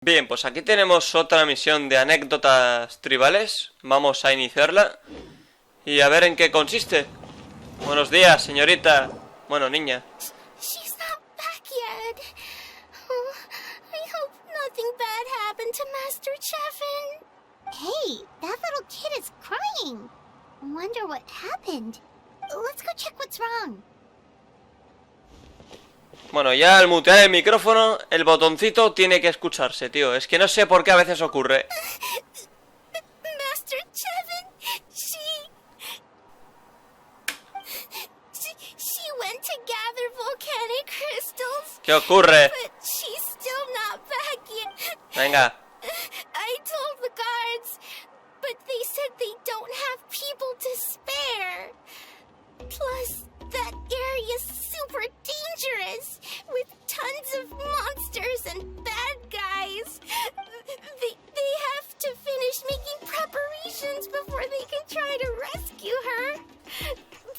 Bien, pues aquí tenemos otra misión de anécdotas tribales. Vamos a iniciarla y a ver en qué consiste. Buenos días, señorita. Bueno, niña. She's not back yet. Oh, I hope nothing bad happened to Master Chevin. Hey, that little kid is crying. Wonder what happened. Let's go check what's wrong. Bueno, ya al mutear el micrófono, el botoncito tiene que escucharse, tío. Es que no sé por qué a veces ocurre. Master Chevin, she went to gather volcanic crystals. ¿Qué ocurre? But she's still not back yet. Venga. I told the guards, but they said they don't have people to spare. Plus, that area's super dangerous, with tons of monsters and bad guys. They have to finish making preparations before they can try to rescue her.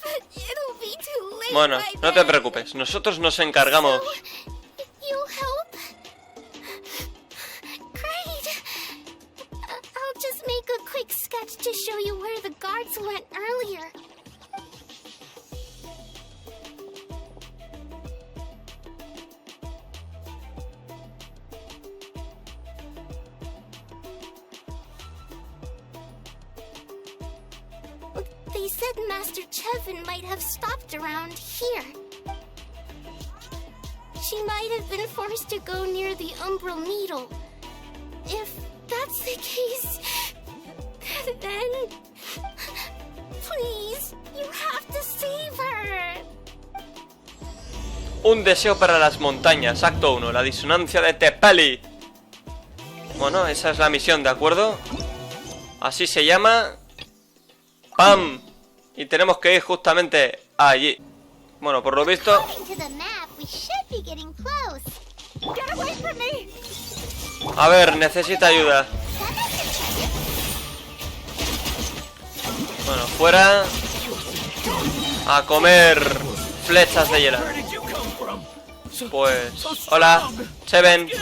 But it'll be too late. Bueno, by no te then. preocupes, nosotros nos encargamos. So, you'll help? Great. I'll just make a quick sketch to show you where the guards went earlier. They said Master Chevin might have stopped around here. She might have been forced to go near the Umbral Needle. If that's the case, then please, you have to save her. Un deseo para las montañas, Acto I, la disonancia de Tepetli. Bueno, esa es la misión, ¿de acuerdo? Así se llama. ¡Pam! Y tenemos que ir justamente allí. Bueno, por lo visto... According to the map, we should be getting close. Get away from me. A ver, necesita ayuda. Bueno, fuera. A comer flechas de hielo. Pues... Hola, Seven. 10,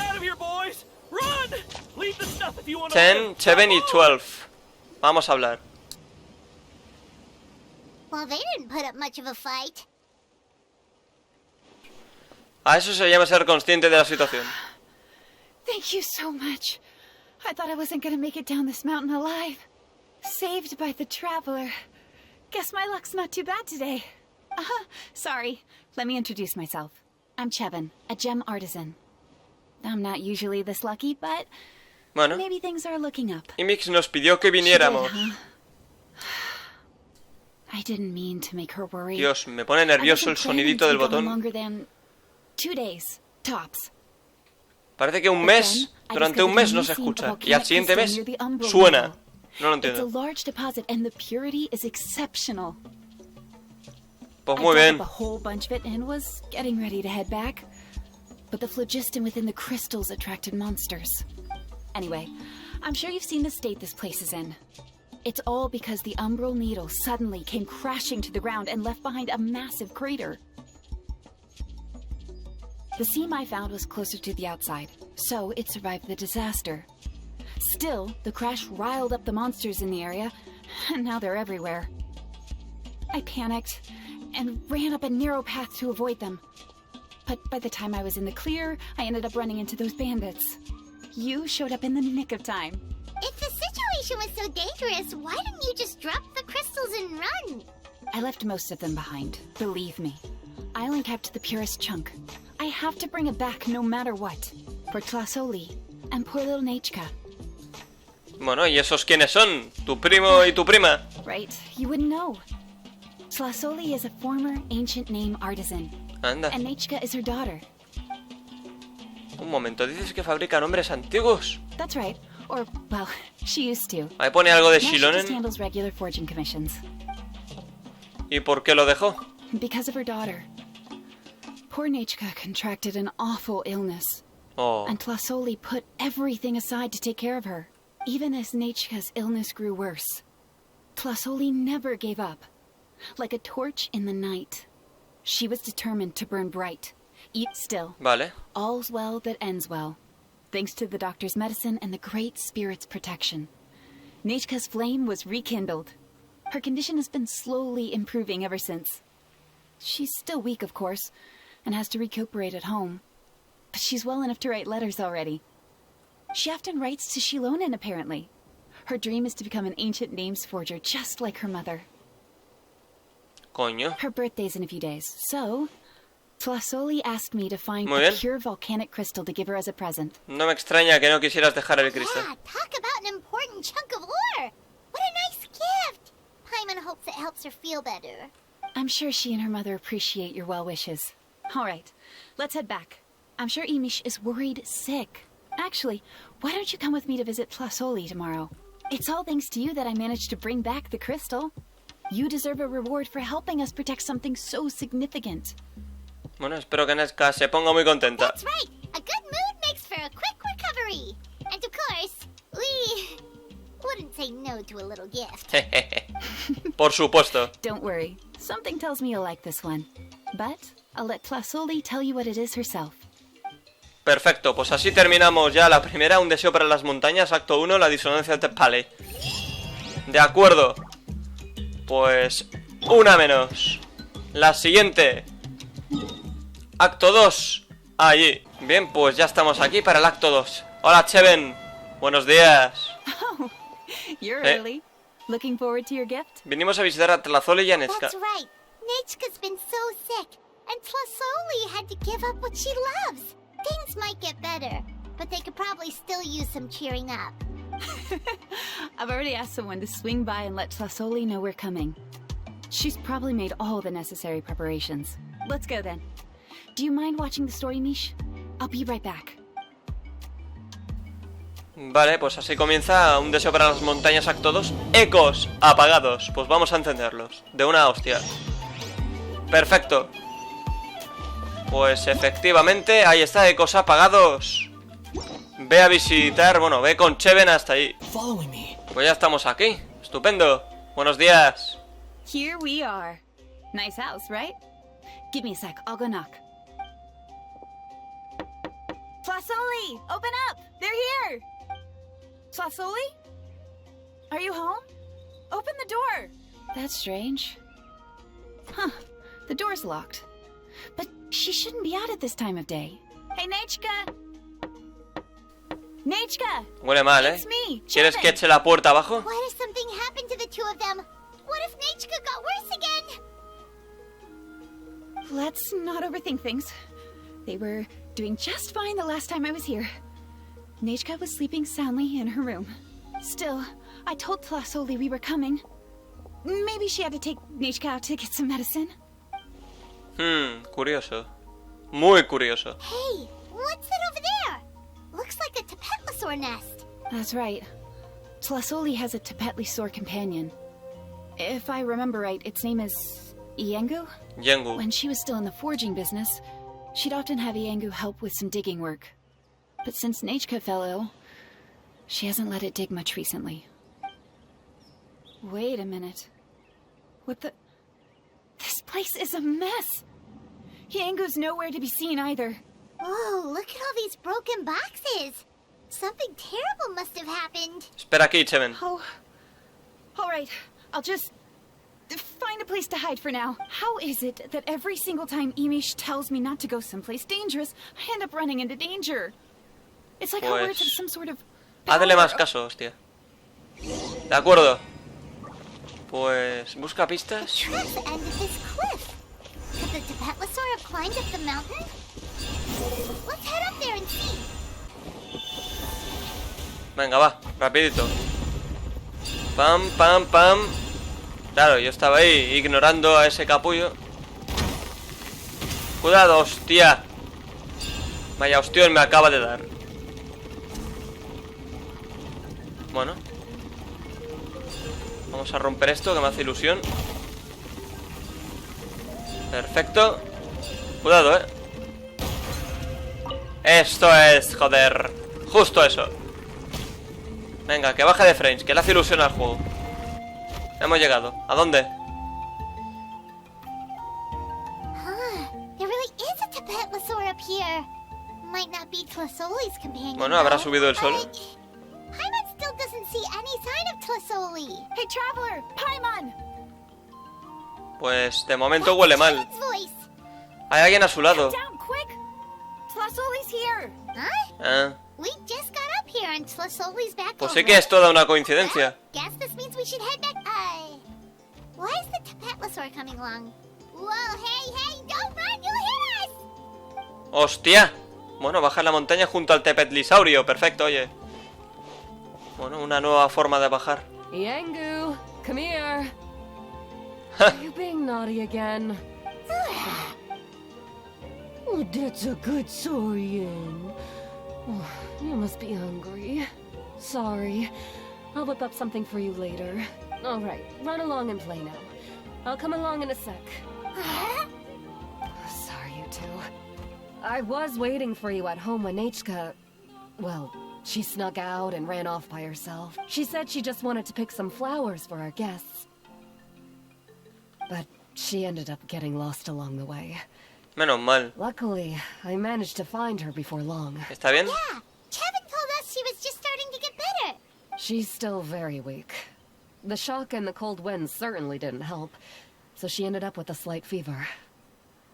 7 y 12. Vamos a hablar. Well, they didn't put up much of a fight. A eso se llama ser consciente de la situación. Thank you so much. I thought I wasn't gonna make it down this mountain alive. Saved by the traveler. Guess my luck's not too bad today. Sorry. Let me introduce myself. I'm Chevin, a gem artisan. I'm not usually this lucky, but Bueno, maybe things are looking up. Imix nos pidió que viniéramos. She did, huh? I didn't mean to make her worry. Dios, me pone nervioso el sonidito del botón. Longer than 2 days, tops. Parece que un mes, durante un mes no se escucha. Y al siguiente mes suena. No lo It's a entiendo. large deposit and the purity is exceptional. Pues I muy dug bien. up a whole bunch of it and was getting ready to head back. But the phlogiston within the crystals attracted monsters. Anyway, I'm sure you've seen the state this place is in. It's all because the Umbral Needle suddenly came crashing to the ground and left behind a massive crater. The seam I found was closer to the outside, so it survived the disaster. Still, the crash riled up the monsters in the area, and now they're everywhere. I panicked and ran up a narrow path to avoid them. But by the time I was in the clear, I ended up running into those bandits. You showed up in the nick of time. If the situation was so dangerous, why didn't you just drop the crystals and run? I left most of them behind, believe me. I only kept the purest chunk. I have to bring it back no matter what. For Tlasoli and poor little Nachka. Bueno, ¿y esos quiénes son? ¿Tu primo y tu prima? Right, you wouldn't know. Tlasoli is a former ancient name artisan, Anda, and Nachka is her daughter. un momento, dices que fabrica nombres antiguos. That's right. Or, well, she used to. Ahí pone algo de Now she just Xilonen. handles regular forging commissions. ¿Y por qué lo dejó? Because of her daughter. Poor Nachka contracted an awful illness, Oh, and Tlasoli put everything aside to take care of her. Even as Nachka's illness grew worse, Tlasoli never gave up. Like a torch in the night, she was determined to burn bright. Eat still. vale. All's well that ends well. thanks to the doctor's medicine and the Great Spirit's protection. Nechka's flame was rekindled. Her condition has been slowly improving ever since. She's still weak, of course, and has to recuperate at home. But she's well enough to write letters already. She often writes to Xilonen, apparently. Her dream is to become an ancient names forger, just like her mother. Coño. Her birthday's in a few days, so Tlasoli asked me to find a pure volcanic crystal to give her as a present. No me extraña que no quisieras dejar el cristal. Yeah, talk about an important chunk of ore. What a nice gift. Paimon hopes it helps her feel better. I'm sure she and her mother appreciate your well wishes. All right, let's head back. I'm sure Imish is worried sick. Actually, why don't you come with me to visit Tlasoli tomorrow? It's all thanks to you that I managed to bring back the crystal. You deserve a reward for helping us protect something so significant. Bueno, espero que Nazca se ponga muy contenta. That's right. A good mood makes for a quick recovery. And of course, we wouldn't say no to a little gift. Por supuesto. Don't worry. Something tells me you'll like this one. But I'll let Tlasoli tell you what it is herself. Perfecto, pues así terminamos ya la primera, un deseo para las montañas, acto 1, la disonancia de Tepetli. De acuerdo. Pues una menos. La siguiente. Acto 2. Allí. Bien, pues ya estamos aquí para el acto 2. Hola, Cheven. Buenos días. Oh, you're early. Looking forward to your gift? Vinimos a visitar a Tlasoli y a Nechka. That's right. Nechka's been so sick, and Tlasoli had to give up what she loves. Things might get better, but they could probably still use some cheering up. I've already asked someone to swing by and let Tlasoli know we're coming. She's probably made all the necessary preparations. Let's go then. Do you mind watching the story, Mish? I'll be right back. Vale, pues así comienza un deseo para las montañas, acto 2. Ecos apagados. Pues vamos a encenderlos. De una hostia. Perfecto. Pues efectivamente, ahí está, ecos apagados. Ve a visitar, bueno, ve con Cheven hasta ahí. Pues ya estamos aquí. Estupendo. Buenos días. Here we are. Nice house, right? Give me a sec, I'll go knock. Tlasoli, open up! They're here! Tlasoli? Are you home? Open the door! That's strange. Huh, the door's locked. But she shouldn't be out at this time of day. Hey, Nechka! Nechka! Huele mal, It's me, ¿Quieres Cheven. que eche la puerta abajo? What if something happened to the two of them? What if Nechka got worse again? Let's not overthink things. They were doing just fine the last time I was here. Nechka was sleeping soundly in her room. Still, I told Tlasoli we were coming. Maybe she had to take Nechka out to get some medicine. Curioso. Muy curioso. Hey, what's that over there? Looks like a Tepetli nest. That's right. Tlasoli has a Tepetli companion. If I remember right, its name is Iengu? Yengu. When she was still in the forging business, she'd often have Iengu help with some digging work. But since Nechka fell ill, she hasn't let it dig much recently. Wait a minute. What the... This place is a mess! Iengu's nowhere to be seen either. Oh, look at all these broken boxes. Something terrible must have happened. Espera aquí, Cheven. Oh... Alright, I'll just... find a place to hide for now. How is it that every single time Imish tells me not to go someplace dangerous, I end up running into danger? It's like our words have some sort of... Hazle más caso, hostia. De acuerdo. Pues... busca pistas. The traps end at this cliff. Could the Tepetli have climbed up the mountain? Let's head up there and see. Venga, va, rapidito. Pam, pam, pam. Claro, yo estaba ahí ignorando a ese capullo. Cuidado, hostia. Vaya hostión me acaba de dar. Bueno. Vamos a romper esto que me hace ilusión. Perfecto. Cuidado, Esto es, joder. Justo eso. Venga, que baje de frames, que le hace ilusión al juego. Hemos llegado. ¿A dónde? Huh, there really is a Tepetli up here. Might not be Tlasoli's companion. Bueno, habrá subido el sol. Paimon still doesn't see any sign of Tlasoli. Hey, traveler! Paimon! Pues de momento huele mal. Chevin's voice. Hay alguien a su lado. Down, quick! Tlasoli's here! Huh? Ah, We just got up here and Tlasoli's back pues over. sí que es toda una coincidencia. Guess this means we should head back. Why is the Tepetli coming along? Whoa, hey, don't run, you'll hit us! ¡Hostia! Bueno, bajar la montaña junto al Tepetlisaurio. Perfecto, oye. Bueno, una nueva forma de bajar. Yangu, come here. Are you being naughty again? Oh, that's a good Saurian. Oh, you must be hungry. Sorry. I'll whip up something for you later. All right, run along and play now. I'll come along in a sec. Sorry, you two. I was waiting for you at home when Nechka... Well, she snuck out and ran off by herself. She said she just wanted to pick some flowers for our guests. But she ended up getting lost along the way. Menos mal. Luckily, I managed to find her before long. ¿Está bien? Yeah, Chevin told us she was just starting to get better. She's still very weak. The shock and the cold winds certainly didn't help, so she ended up with a slight fever.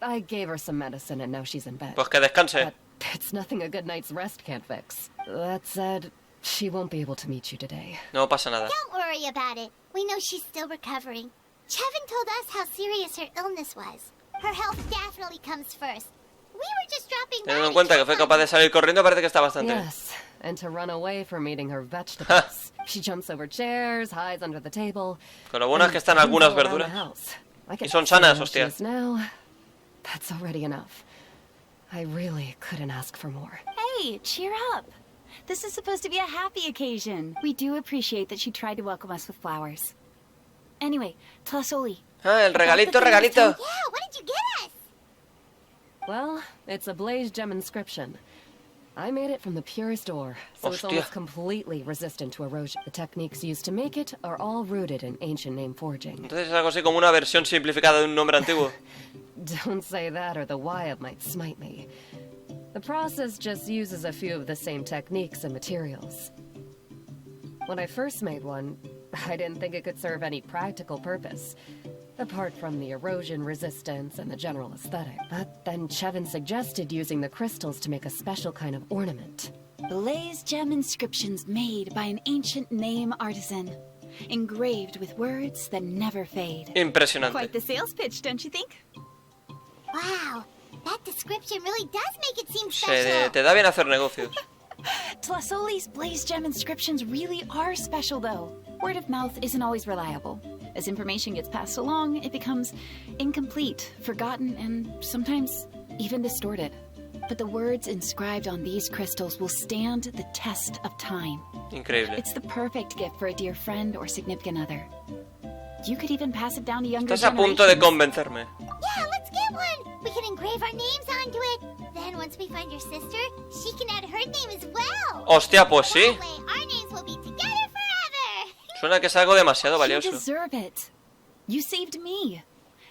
I gave her some medicine and now she's in bed. Pues que descanse. But it's nothing a good night's rest can't fix. That said, she won't be able to meet you today. No pasa nada. Don't worry about it. We know she's still recovering. Chevin told us how serious her illness was. Her health definitely comes first. We were just dropping by. Teniendo en cuenta que fue capaz de salir corriendo, parece que está bastante bien. Yes, and to run away from eating her vegetables. She jumps over chairs, hides under the table. Con lo bueno es que están algunas verduras. Y son sanas, hostia. Now, that's already enough. I really couldn't ask for more. Hey, cheer up! This is supposed to be a happy occasion. We do appreciate that she tried to welcome us with flowers. Anyway, Tlasoli. Ah, el regalito, regalito. Yeah, what did you get us? Well, it's a blaze gem inscription. I made it from the purest ore, so it's Hostia. almost completely resistant to erosion. The techniques used to make it are all rooted in ancient name forging. Entonces es algo así como una versión simplificada de un nombre antiguo. Don't say that or the Wyatt might smite me. The process just uses a few of the same techniques and materials. When I first made one, I didn't think it could serve any practical purpose, apart from the erosion resistance and the general aesthetic. But then Chevin suggested using the crystals to make a special kind of ornament. Blaze gem inscriptions made by an ancient name artisan. Engraved with words that never fade. Impresionante. Quite the sales pitch, don't you think? Wow, that description really does make it seem special. Te da bien hacer negocios. Tlasoli's blaze gem inscriptions really are special, though. Word of mouth isn't always reliable. As information gets passed along, it becomes incomplete, forgotten, and sometimes even distorted. But the words inscribed on these crystals will stand the test of time. Increíble. It's the perfect gift for a dear friend or significant other. You could even pass it down to younger Estás a punto de generations. convencerme. Yeah, let's get one. We can engrave our names onto it. Then once we find your sister, she can add her name as well. Hostia, pues sí. That way, our names will be together forever. Suena que es algo demasiado You valioso. deserve it. You saved me.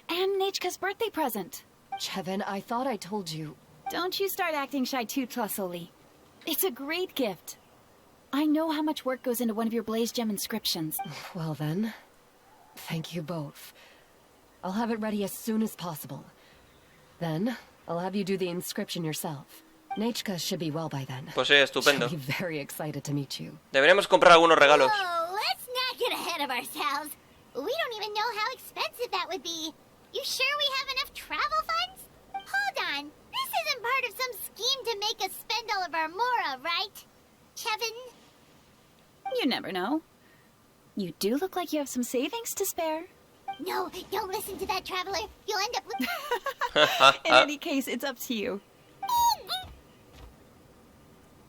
And Nechka's birthday present. Chevin, I thought I told you. Don't you start acting shy too, Tlasoli. It's a great gift. I know how much work goes into one of your blaze gem inscriptions. Well then, thank you both. I'll have it ready as soon as possible. Then, I'll have you do the inscription yourself. Nechka should be well by then. Pues sí, estupendo. She'll be very excited to meet you. Deberíamos comprar algunos regalos. Whoa, let's not get ahead of ourselves. We don't even know how expensive that would be. You sure we have enough travel funds? Hold on. This isn't part of some scheme to make us spend all of our mora, right? Chevin? You never know. You do look like you have some savings to spare. No, don't listen to that traveler. You'll end up with... In any case, it's up to you.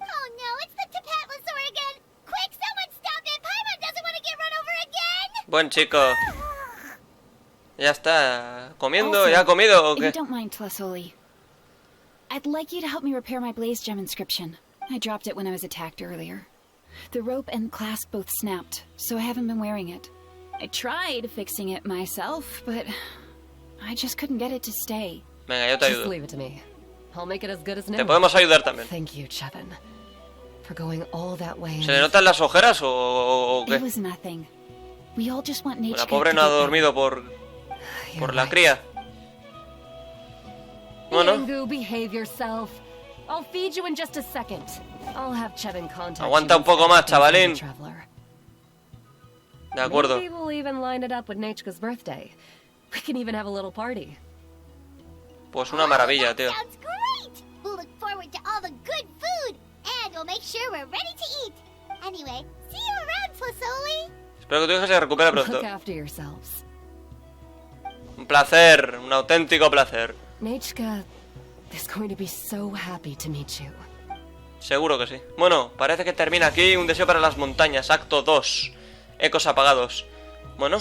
Oh no, it's the Tepetli again! Quick, someone stop it! Paimon doesn't want to get run over again! Buen chico. Ya está. ¿Comiendo? Also, ¿Ya ha comido o If you qué? don't mind, Tlasoli, I'd like you to help me repair my blaze gem inscription. I dropped it when I was attacked earlier. The rope and clasp both snapped, so I haven't been wearing it. I tried fixing it myself, but I just couldn't get it to stay. Venga, yo te Just ayudo. leave it to me. I'll make it as good as new. Te podemos ayudar también. Thank you, Chevin, for going all that way. ¿Se le notan las ojeras o qué? It was nothing. We all just want nature La pobre to no ha get dormido por You're la right. cría. Bueno, Yangu, behave yourself. I'll feed you in just a second. I'll have Chevin contact aguanta you un poco más, instead of chavalín. the traveler. De acuerdo. Maybe we'll even line it up with Nechka's birthday. We can even have a little party. Pues una maravilla, tío. Sounds great! We'll look forward to all the good food, and we'll make sure we're ready to eat. Anyway, see you around, Fosoli. Espero que tu hija se recupere pronto. Look after yourselves. Un placer, un auténtico placer. Nechka is going to be so happy to meet you. Seguro que sí. Bueno, parece que termina aquí un deseo para las montañas, acto II. Ecos apagados. Bueno.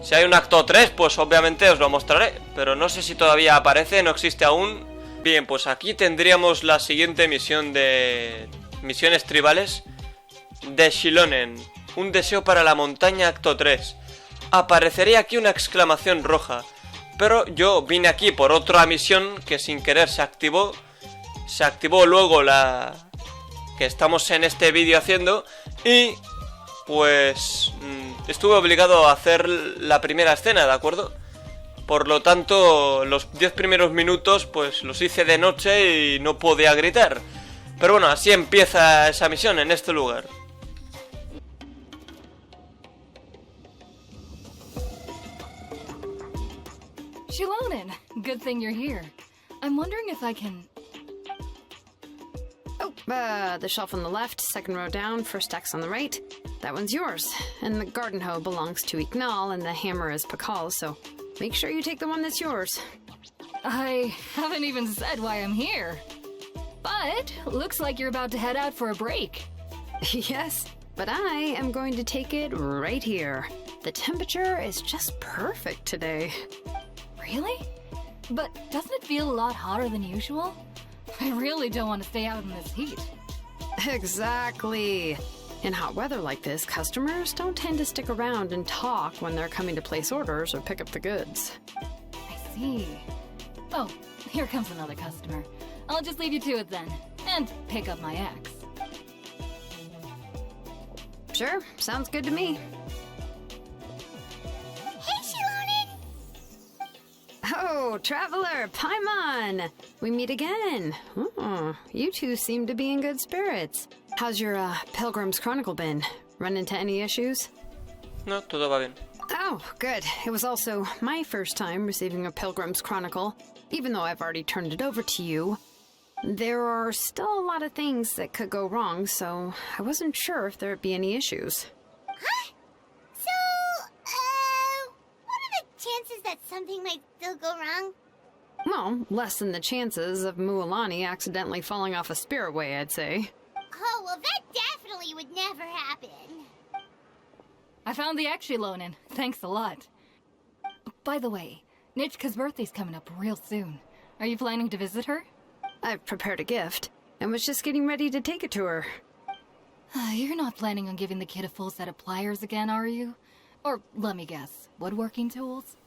Si hay un acto 3, pues obviamente os lo mostraré. Pero no sé si todavía aparece, no existe aún. Bien, pues aquí tendríamos la siguiente misión de... Misiones tribales de Xilonen. Un deseo para la montaña, acto 3. Aparecería aquí una exclamación roja. Pero yo vine aquí por otra misión que sin querer se activó. Se activó luego la... que estamos en este vídeo haciendo. Y... pues... estuve obligado a hacer la primera escena, ¿de acuerdo? Por lo tanto, los 10 primeros minutos pues los hice de noche y no podía gritar. Pero bueno, así empieza esa misión en este lugar. Xilonen, good thing you're here. I'm wondering if I can... Oh, the shelf on the left, second row down, first axe on the right. That one's yours. And the garden hoe belongs to Ignal, and the hammer is Pakal's, so make sure you take the one that's yours. I haven't even said why I'm here. But looks like you're about to head out for a break. Yes, but I am going to take it right here. The temperature is just perfect today. Really? But doesn't it feel a lot hotter than usual? I really don't want to stay out in this heat. Exactly. In hot weather like this, customers don't tend to stick around and talk when they're coming to place orders or pick up the goods. I see. Oh, here comes another customer. I'll just leave you to it then, and pick up my axe. Sure, sounds good to me. Hey, Xilonen! Oh, Traveler, Paimon! We meet again. Oh, you two seem to be in good spirits. How's your Pilgrim's Chronicle been? Run into any issues? No, todo va bien. Oh, good. It was also my first time receiving a Pilgrim's Chronicle. Even though I've already turned it over to you, there are still a lot of things that could go wrong, so I wasn't sure if there'd be any issues. Huh? So, what are the chances that something might still go wrong? Well, less than the chances of Mualani accidentally falling off a spiritway, I'd say. Oh, well, that definitely would never happen. I found the axe, Xilonen. Thanks a lot. By the way, Nitchka's birthday's coming up real soon. Are you planning to visit her? I've prepared a gift, and was just getting ready to take it to her. You're not planning on giving the kid a full set of pliers again, are you? Or, let me guess, woodworking tools?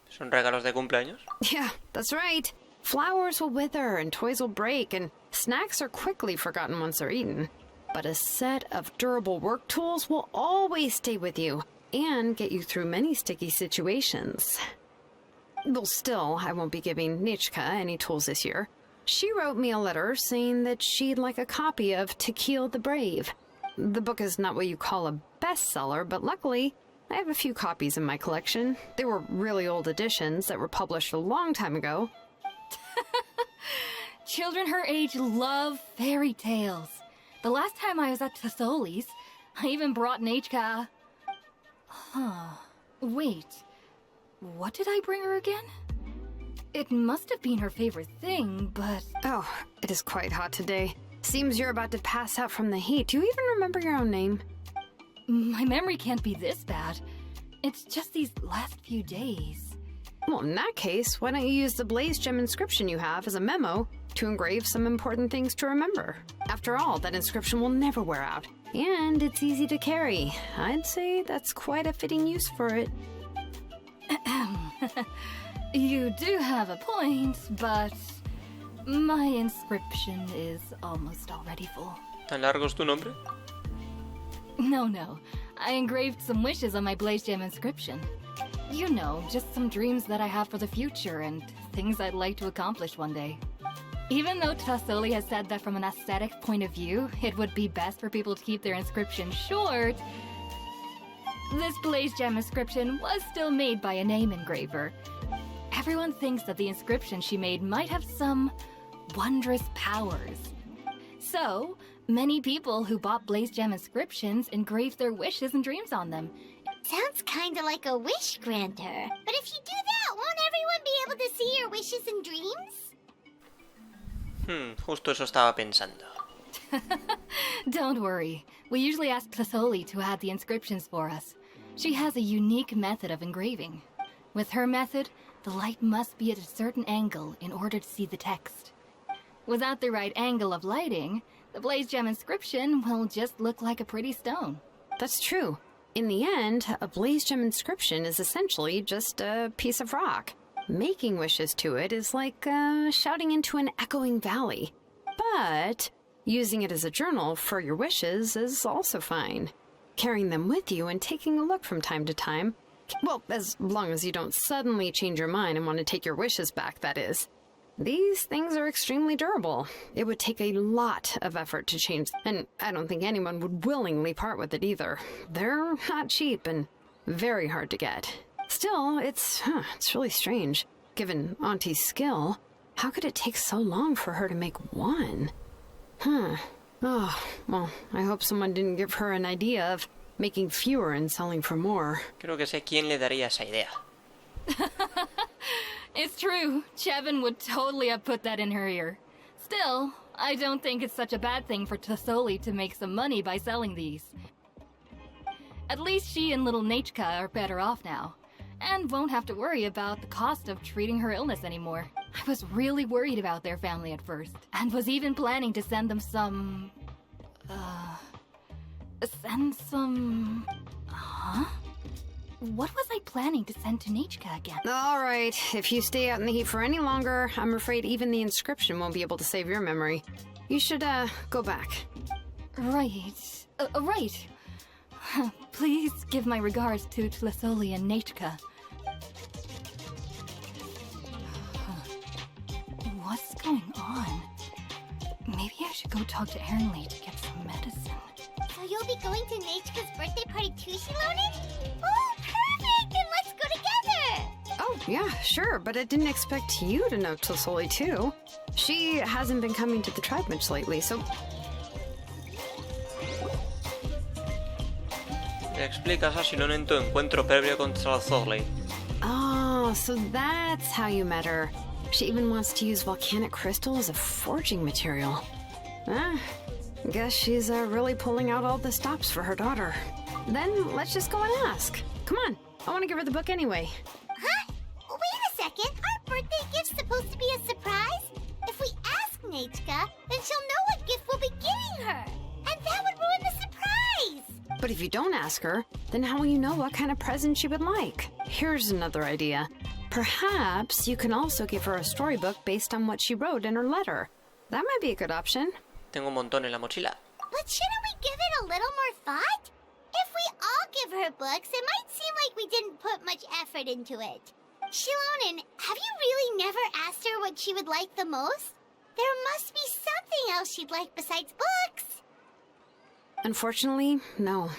¿Son regalos de cumpleaños? Yeah, that's right. Flowers will wither and toys will break, and snacks are quickly forgotten once they're eaten. But a set of durable work tools will always stay with you, and get you through many sticky situations. Well, still, I won't be giving Nichka any tools this year. She wrote me a letter saying that she'd like a copy of To Kill the Brave. The book is not what you call a bestseller, but luckily, I have a few copies in my collection. They were really old editions that were published a long time ago. Children her age love fairy tales. The last time I was at Thesoli's, I even brought Nechka. Huh. Wait. What did I bring her again? It must have been her favorite thing, but... Oh, it is quite hot today. Seems you're about to pass out from the heat. Do you even remember your own name? My memory can't be this bad. It's just these last few days. Well, in that case, why don't you use the blaze gem inscription you have as a memo to engrave some important things to remember? After all, that inscription will never wear out, and it's easy to carry. I'd say that's quite a fitting use for it. You do have a point, but My inscription is almost already full. ¿Tan largo es tu nombre? No. I engraved some wishes on my blaze gem inscription. You know, just some dreams that I have for the future and things I'd like to accomplish one day. Even though Tasoli has said that from an aesthetic point of view, it would be best for people to keep their inscription short, this blaze gem inscription was still made by a name engraver. Everyone thinks that the inscription she made might have some wondrous powers. So, many people who bought blaze gem inscriptions engraved their wishes and dreams on them. Sounds kinda like a wish granter. But if you do that, won't everyone be able to see your wishes and dreams? Justo eso estaba pensando. Don't worry. We usually ask Tasoli to add the inscriptions for us. She has a unique method of engraving. With her method, the light must be at a certain angle in order to see the text. Without the right angle of lighting, the blaze gem inscription will just look like a pretty stone. That's true. In the end, a blaze gem inscription is essentially just a piece of rock. Making wishes to it is like shouting into an echoing valley. But using it as a journal for your wishes is also fine. Carrying them with you and taking a look from time to time, well, as long as you don't suddenly change your mind and want to take your wishes back, that is. These things are extremely durable. It would take a lot of effort to change, and I don't think anyone would willingly part with it either. They're not cheap and very hard to get. Still, it's really strange. Given Auntie's skill, how could it take so long for her to make one? Oh, well, I hope someone didn't give her an idea of making fewer and selling for more. Creo que sé quién le daría esa idea. It's true. Chevin would totally have put that in her ear. Still, I don't think it's such a bad thing for Tasoli to make some money by selling these. At least she and little Nachka are better off now, and won't have to worry about the cost of treating her illness anymore. I was really worried about their family at first, and was even planning to send them some... Huh? What was I planning to send to Nachka again? All right, if you stay out in the heat for any longer, I'm afraid even the inscription won't be able to save your memory. You should, go back. Right. Right. Please give my regards to Tlasoli and Nachka. What's going on? Maybe I should go talk to Ernly to get some medicine. So you'll be going to Nachka's birthday party too, Xilonen? Oh, perfect! Then let's go together! Oh, yeah, sure, but I didn't expect you to know Tlasoli too. She hasn't been coming to the tribe much lately, so... Le explicas a Xilonen tu encuentro previo con Tlasoli. Oh, so that's how you met her. She even wants to use volcanic crystal as a forging material. Guess she's really pulling out all the stops for her daughter. Then let's just go and ask. Come on, I want to give her the book anyway. Huh? Wait a second. Our birthday gift's supposed to be a surprise? If we ask Nachka, then she'll know what gift we'll be giving her. And that would ruin the surprise! But if you don't ask her, then how will you know what kind of present she would like? Here's another idea. Perhaps you can also give her a storybook based on what she wrote in her letter. That might be a good option. Tengo un montón en la mochila. But shouldn't we give it a little more thought? If we all give her books, it might seem like we didn't put much effort into it. Xilonen, have you really never asked her what she would like the most? There must be something else she'd like besides books. Unfortunately, no.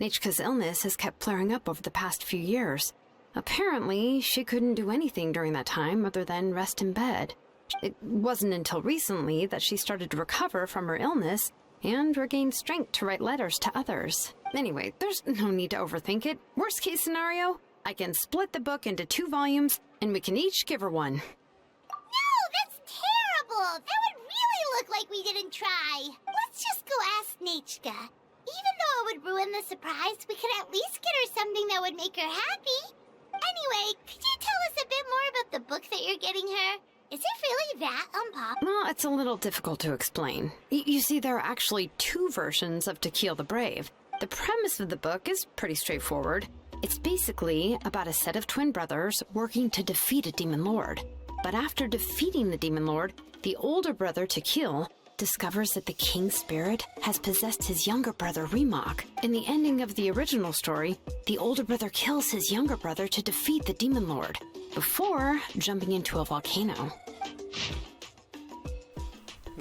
Nachka's illness has kept flaring up over the past few years. Apparently, she couldn't do anything during that time other than rest in bed. It wasn't until recently that she started to recover from her illness and regained strength to write letters to others. Anyway, there's no need to overthink it. Worst case scenario, I can split the book into 2 volumes and we can each give her one. No, that's terrible! That would really look like we didn't try. Let's just go ask Nachka. Even though it would ruin the surprise, we could at least get her something that would make her happy. Anyway, could you tell us a bit more about the book that you're getting her? Is it really that unpopular? Well, it's a little difficult to explain. You see, there are actually 2 versions of To Kill the Brave. The premise of the book is pretty straightforward. It's basically about a set of twin brothers working to defeat a demon lord. But after defeating the Demon Lord, the older brother to kill discovers that the king's spirit has possessed his younger brother Remok. In the ending of the original story, the older brother kills his younger brother to defeat the Demon Lord, before jumping into a volcano.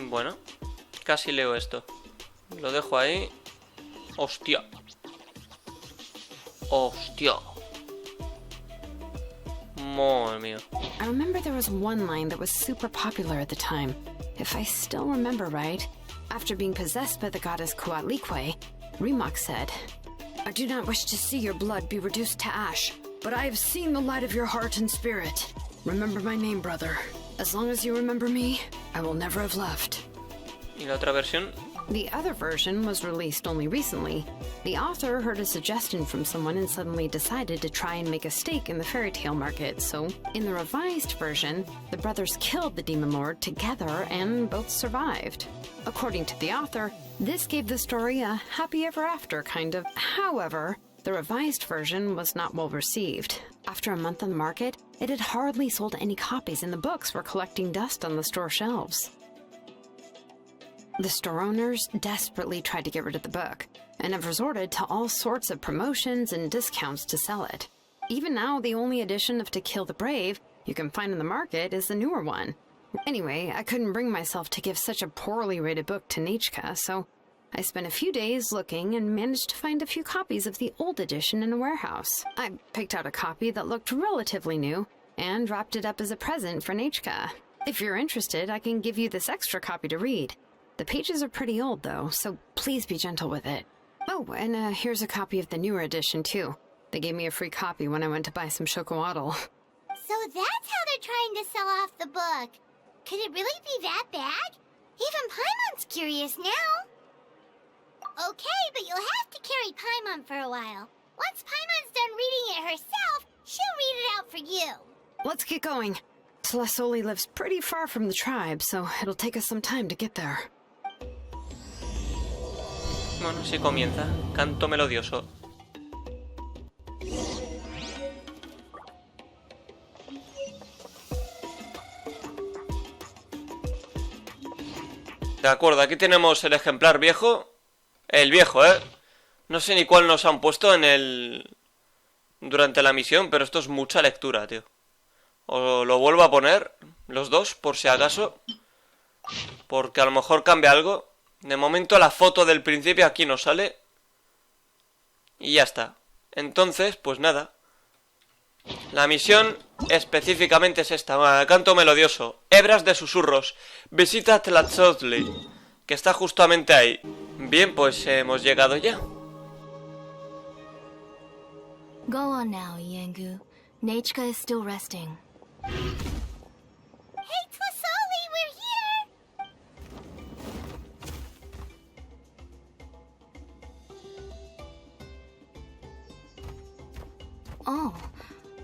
Bueno, casi leo esto. Lo dejo ahí. Hostia. Hostia. Madre mía. I remember there was one line that was super popular at the time. If I still remember right, after being possessed by the goddess Coatlicue, Remok said, "I do not wish to see your blood be reduced to ash, but I have seen the light of your heart and spirit. Remember my name, brother. As long as you remember me, I will never have left." ¿Y la otra versión? The other version was released only recently. The author heard a suggestion from someone and suddenly decided to try and make a stake in the fairy tale market, so in the revised version, the brothers killed the Demon Lord together and both survived. According to the author, this gave the story a happy ever after kind of. However, the revised version was not well received. After a month on the market, it had hardly sold any copies and the books were collecting dust on the store shelves. The store owners desperately tried to get rid of the book, and have resorted to all sorts of promotions and discounts to sell it. Even now, the only edition of To Kill the Brave you can find in the market is the newer one. Anyway, I couldn't bring myself to give such a poorly rated book to Nechka, so I spent a few days looking and managed to find a few copies of the old edition in a warehouse. I picked out a copy that looked relatively new, and wrapped it up as a present for Nechka. If you're interested, I can give you this extra copy to read. The pages are pretty old, though, so please be gentle with it. Oh, and here's a copy of the newer edition, too. They gave me a free copy when I went to buy some chocolatl. So that's how they're trying to sell off the book. Could it really be that bad? Even Paimon's curious now. Okay, but you'll have to carry Paimon for a while. Once Paimon's done reading it herself, she'll read it out for you. Let's get going. Tlasoli lives pretty far from the tribe, so it'll take us some time to get there. Bueno, sí comienza. Canto melodioso. De acuerdo, aquí tenemos el ejemplar viejo. El viejo, no sé ni cuál nos han puesto en el... durante la misión, pero esto es mucha lectura, tío. Os lo vuelvo a poner, los dos, por si acaso. Porque a lo mejor cambia algo. De momento la foto del principio aquí no sale. Y ya está. Entonces, pues nada. La misión específicamente es esta. Canto melodioso. Hebras de susurros. Visita Tepetli, que está justamente ahí. Bien, pues hemos llegado ya. Go on now, Yengu. Nechka is still resting. Hey, Tlasoli, we're here! Oh,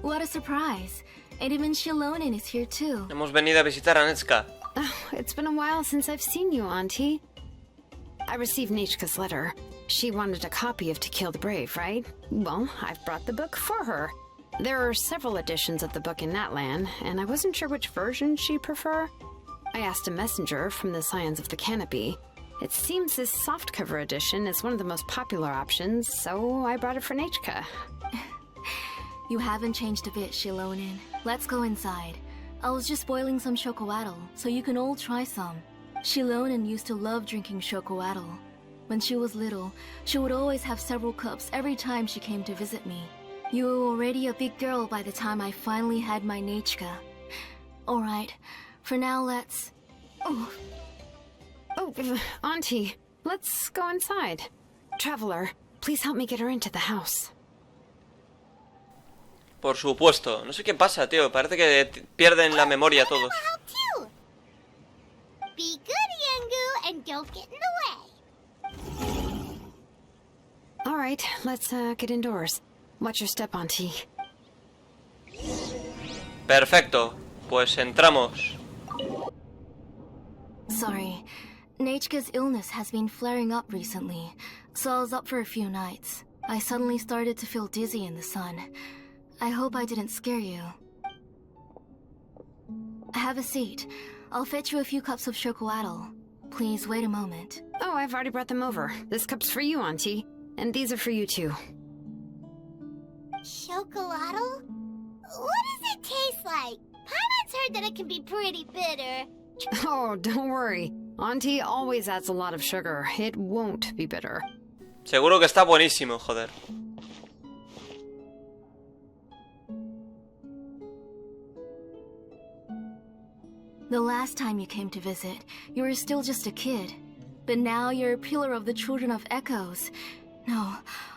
what a surprise. And even Xilonen is here too. Hemos venido a visitar a Nechka. Oh, it's been a while since I've seen you, Auntie. I received Nechka's letter. She wanted a copy of To Kill the Brave, right? Well, I've brought the book for her. There are several editions of the book in Natlan, and I wasn't sure which version she'd prefer. I asked a messenger from the Scions of the Canopy. It seems this softcover edition is one of the most popular options, so I brought it for Nechka. You haven't changed a bit, Xilonen. Let's go inside. I was just boiling some chocolatl, so you can all try some. Xilonen used to love drinking chocolatl. When she was little, she would always have several cups every time she came to visit me. You were already a big girl by the time I finally had my Nechka. Alright, for now let's... Oh, Auntie, let's go inside. Traveler, please help me get her into the house. Por supuesto. No sé qué pasa, tío. Parece que pierden la memoria todos. I'll help too. Be good, Yengu, and don't get in the way. All right, let's get indoors. Watch your step, Auntie. Perfecto. Pues entramos. Sorry. Nechka's illness has been flaring up recently, so I was up for a few nights. I suddenly started to feel dizzy in the sun. I hope I didn't scare you. Have a seat. I'll fetch you a few cups of chocolatl. Please wait a moment. Oh, I've already brought them over. This cup's for you, Auntie. And these are for you, too. Chocolatl? What does it taste like? Paimon's heard that it can be pretty bitter. Oh, don't worry. Auntie always adds a lot of sugar. It won't be bitter. Seguro que está buenísimo, joder. The last time you came to visit, you were still just a kid. But now you're a pillar of the children of Echoes. No,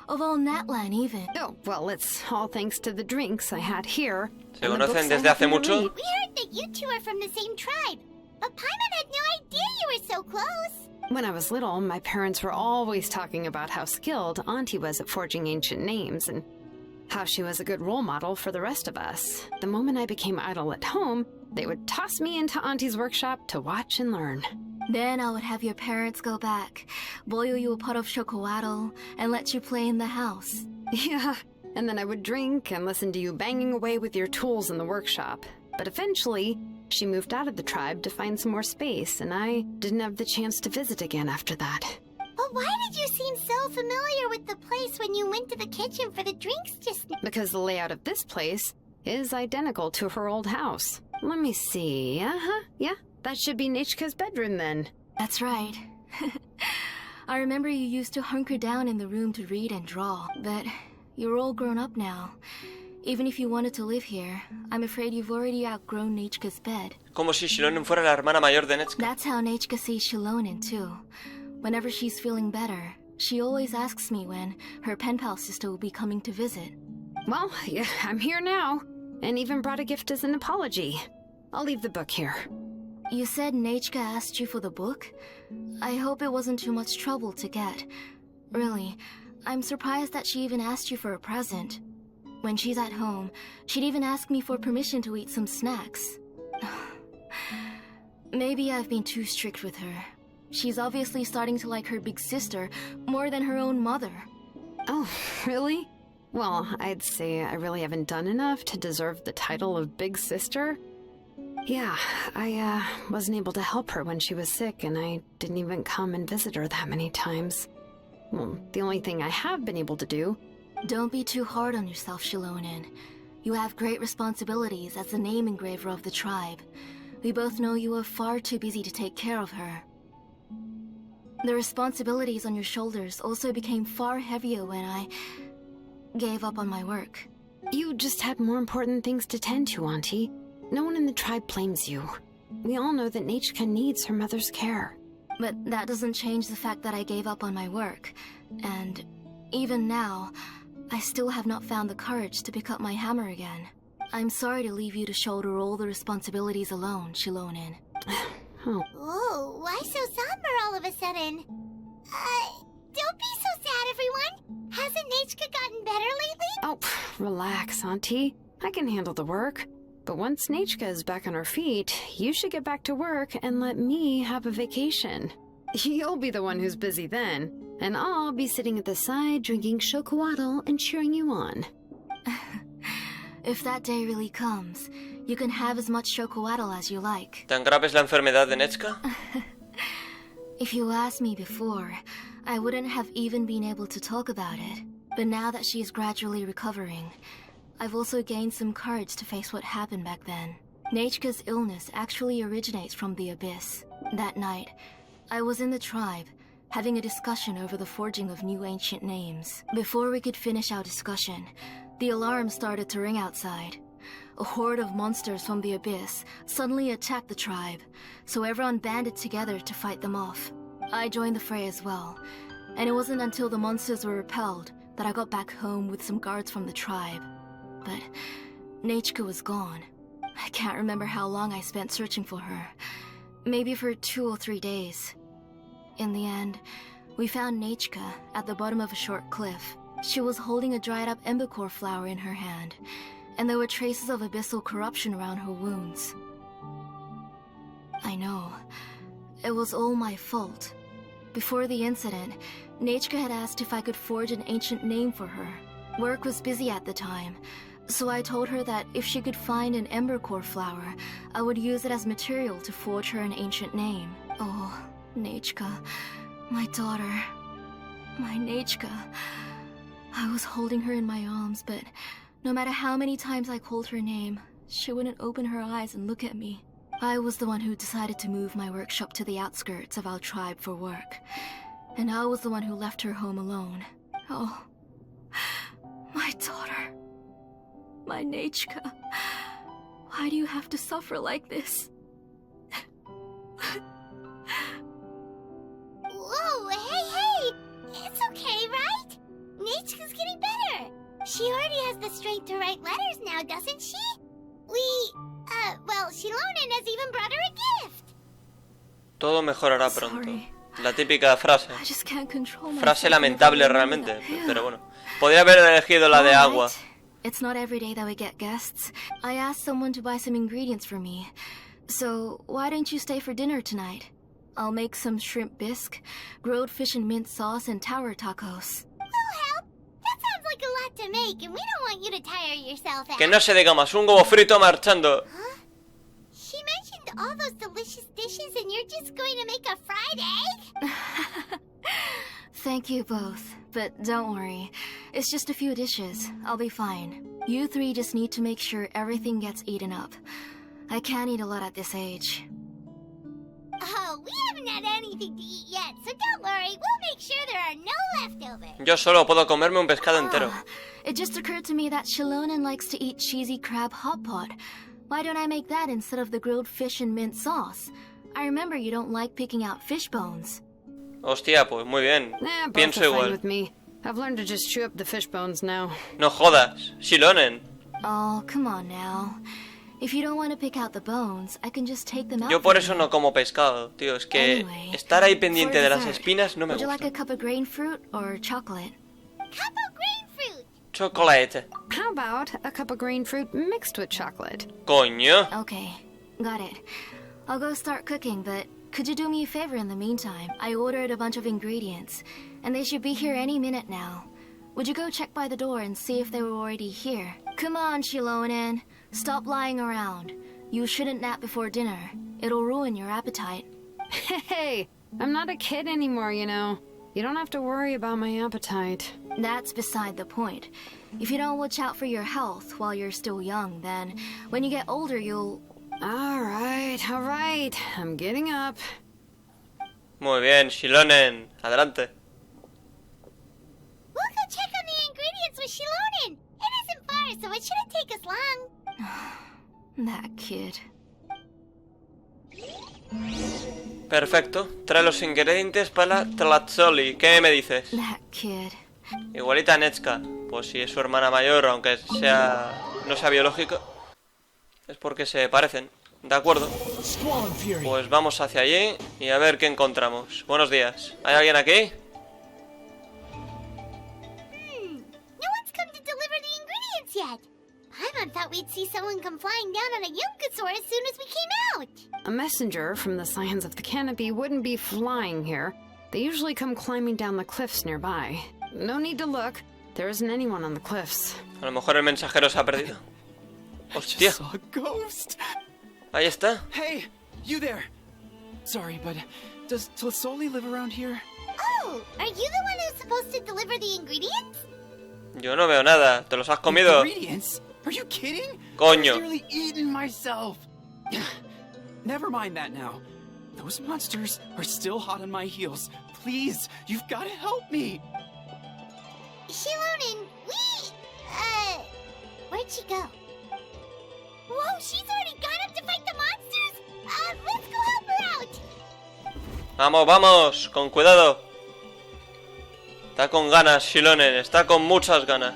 of all Natlan even. Oh, well, it's all thanks to the drinks I had here. ¿Se conocen desde hace mucho? We heard that you two are from the same tribe. But Paimon had no idea you were so close. When I was little, my parents were always talking about how skilled Auntie was at forging ancient names and how she was a good role model for the rest of us. The moment I became idle at home, they would toss me into Auntie's workshop to watch and learn. Then I would have your parents go back, boil you a pot of chocolatl, and let you play in the house. Yeah, and then I would drink and listen to you banging away with your tools in the workshop. But eventually, she moved out of the tribe to find some more space, and I didn't have the chance to visit again after that. But why did you seem so familiar with the place when you went to the kitchen for the drinks just now? Because the layout of this place is identical to her old house. Let me see. Yeah, that should be Nechka's bedroom then. That's right. I remember you used to hunker down in the room to read and draw, but you're all grown up now. Even if you wanted to live here, I'm afraid you've already outgrown Nechka's bed. Como si Xilonen fuera la hermana mayor de Nechka. That's how Nechka sees Xilonen too. Whenever she's feeling better, she always asks me when her pen pal sister will be coming to visit. Well, yeah, I'm here now, and even brought a gift as an apology. I'll leave the book here. You said Nechka asked you for the book? I hope it wasn't too much trouble to get. Really, I'm surprised that she even asked you for a present. When she's at home, she'd even ask me for permission to eat some snacks. Maybe I've been too strict with her. She's obviously starting to like her big sister more than her own mother. Oh, really? Well, I'd say I really haven't done enough to deserve the title of big sister. Yeah, I wasn't able to help her when she was sick, and I didn't even come and visit her that many times. Well, the only thing I have been able to do... Don't be too hard on yourself, Xilonen. You have great responsibilities as the name engraver of the tribe. We both know you are far too busy to take care of her. The responsibilities on your shoulders also became far heavier when I gave up on my work. You just had more important things to tend to, Auntie. No one in the tribe blames you. We all know that Nechka needs her mother's care. But that doesn't change the fact that I gave up on my work. And even now, I still have not found the courage to pick up my hammer again. I'm sorry to leave you to shoulder all the responsibilities alone, Xilonen. Oh. Whoa, why so somber all of a sudden? Don't be so sad, everyone. Hasn't Nechka gotten better lately? Oh, relax, Auntie. I can handle the work. But once Nechka is back on her feet, you should get back to work and let me have a vacation. You'll be the one who's busy then, and I'll be sitting at the side drinking chocolatl and cheering you on. If that day really comes, you can have as much chocolatl as you like. ¿Tan grave es la enfermedad de Nechka? If you asked me before, I wouldn't have even been able to talk about it. But now that she is gradually recovering, I've also gained some courage to face what happened back then. Nechka's illness actually originates from the abyss. That night, I was in the tribe, having a discussion over the forging of new ancient names. Before we could finish our discussion, the alarm started to ring outside. A horde of monsters from the abyss suddenly attacked the tribe, so everyone banded together to fight them off. I joined the fray as well, and it wasn't until the monsters were repelled that I got back home with some guards from the tribe. But Nechka was gone. I can't remember how long I spent searching for her. Maybe for 2 or 3 days. In the end, we found Nechka at the bottom of a short cliff. She was holding a dried-up embercore flower in her hand, and there were traces of abyssal corruption around her wounds. I know. It was all my fault. Before the incident, Nechka had asked if I could forge an ancient name for her. Work was busy at the time, So I told her that if she could find an embercore flower, I would use it as material to forge her an ancient name. Oh, Nechka, my daughter. My Nechka. I was holding her in my arms, but no matter how many times I called her name, she wouldn't open her eyes and look at me. I was the one who decided to move my workshop to the outskirts of our tribe for work. And I was the one who left her home alone. Oh, my daughter. My Nechka. Why do you have to suffer like this? Whoa, hey! It's okay, right? Nechka's getting better. She already has the strength to write letters now, doesn't she? Well, Xilonen has even brought her a gift. Todo mejorará pronto. Sorry. La típica frase. I just can't control myself. Frase lamentable realmente, pero bueno. Podría haber elegido la de agua. Alright. It's not every day that we get guests. I asked someone to buy some ingredients for me. So, why don't you stay for dinner tonight? I'll make some shrimp bisque, grilled fish and mint sauce, and tower tacos. We'll help. That sounds like a lot to make, and we don't want you to tire yourself out. Que no se diga más, un huevo frito marchando. Huh? She mentioned all those delicious dishes, and you're just going to make a fried egg? Thank you both, but don't worry. It's just a few dishes. I'll be fine. You three just need to make sure everything gets eaten up. I can't eat a lot at this age. Oh, we haven't had anything to eat yet, so don't worry. We'll make sure there are no leftovers. Yo solo puedo comerme un pescado entero. It just occurred to me that Xilonen likes to eat cheesy crab hot pot. Why don't I make that instead of the grilled fish and mint sauce? I remember you don't like picking out fish bones. Hostia, pues muy bien. Both Pienso are fine igual. with me. I've learned to just chew up the fish bones now. No jodas. Xilonen. Oh, come on now. If you don't want to pick out the bones, I can just take them out. Yo por for eso you. no como pescado, tío. Es que Anyway, estar ahí for pendiente de las dessert, espinas no me would you like a gusta. cup of grain fruit or chocolate? Cup of green fruit. Chocolate. How about a cup of green fruit mixed with chocolate? Coño. Okay, got it. I'll go start cooking, but could you do me a favor in the meantime? I ordered a bunch of ingredients, and they should be here any minute now. Would you go check by the door and see if they were already here? Come on, Xilonen. Stop lying around. You shouldn't nap before dinner. It'll ruin your appetite. Hey, I'm not a kid anymore, you know. You don't have to worry about my appetite. That's beside the point. If you don't watch out for your health while you're still young, then when you get older, you'll... All right. I'm getting up. Muy bien, Xilonen. Adelante. We'll go check on the ingredients with Xilonen. It isn't far, so it shouldn't take us long. That kid. Perfecto. Trae los ingredientes para la tlatzoli. ¿Qué me dices? That kid. Igualita a Nechka. Pues si es su hermana mayor, aunque sea no sea biológico, es porque se parecen. De acuerdo. Pues vamos hacia allí y a ver qué encontramos. Buenos días. ¿Hay alguien aquí? No one's come to deliver the ingredients yet. Paimon thought we'd see someone come flying down on a Yunkasaur as soon as we came out. A messenger from the Scions of the Canopy wouldn't be flying here. They usually come climbing down the cliffs nearby. No need to look. There isn't anyone on the cliffs. A lo mejor el mensajero se ha perdido. Hostia. Saw a ghost. Ahí está. Hey, you there. Sorry, but does Tlatzoli live around here? Oh, are you the one who's supposed to deliver the ingredients? Yo no veo nada. ¿Te los has comido? Ingredients? Are you kidding? Coño. I've nearly eaten myself. Never mind that now. Those monsters are still hot on my heels. Please, you've got to help me. Xilonen, where'd she go? Whoa, she's already gone up to fight the monsters? Let's go help her out. Vamos, vamos. Con cuidado. Está con ganas, Xilonen. Está con muchas ganas.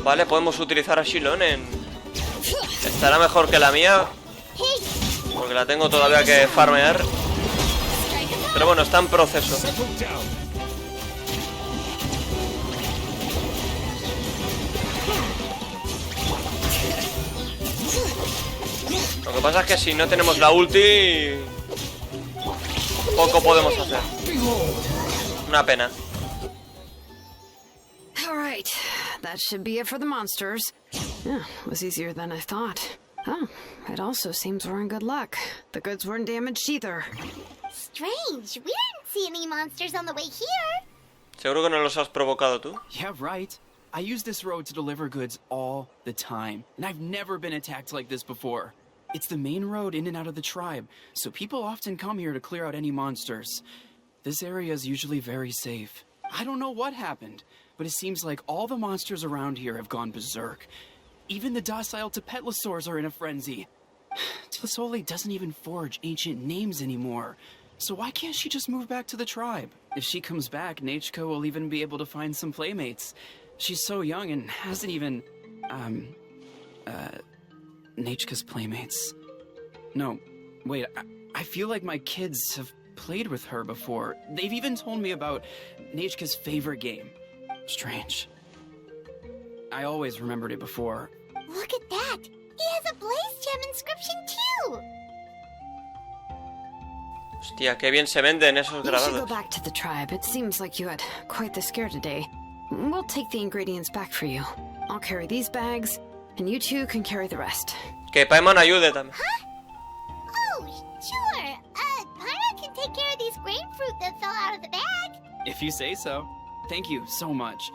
Vale, podemos utilizar a Xilonen. Estará mejor que la mía, porque la tengo todavía que farmear. Pero bueno, está en proceso. Lo que pasa es que si no tenemos la ulti, poco podemos hacer. Una pena. All right. that should be it for the monsters. Yeah, it was easier than I thought. Oh, it also seems we're in good luck. The goods weren't damaged either. Strange. We didn't see any monsters on the way here. Seguro que no los has provocado tú. Yeah, right. I use this road to deliver goods all the time, and I've never been attacked like this before. It's the main road in and out of the tribe, so people often come here to clear out any monsters. This area is usually very safe. I don't know what happened, but it seems like all the monsters around here have gone berserk. Even the docile Tepetlosaurs are in a frenzy. Tlisoli doesn't even forge ancient names anymore, so why can't she just move back to the tribe? If she comes back, Nachka will even be able to find some playmates. She's so young and hasn't even, Nachka's playmates. No, wait, I feel like my kids have played with her before. They've even told me about Nachka's favorite game. Strange. I always remembered it before. Look at that. He has a Blaze Gem inscription too. Hostia, qué bien se venden esos You should go grabados. back to the tribe. It seems like you had quite the scare today. We'll take the ingredients back for you. I'll carry these bags, and you two can carry the rest. Que Paimon ayude también. Oh, sure. Paimon can take care of these grapefruit that fell out of the bag. If you say so. Thank you so much.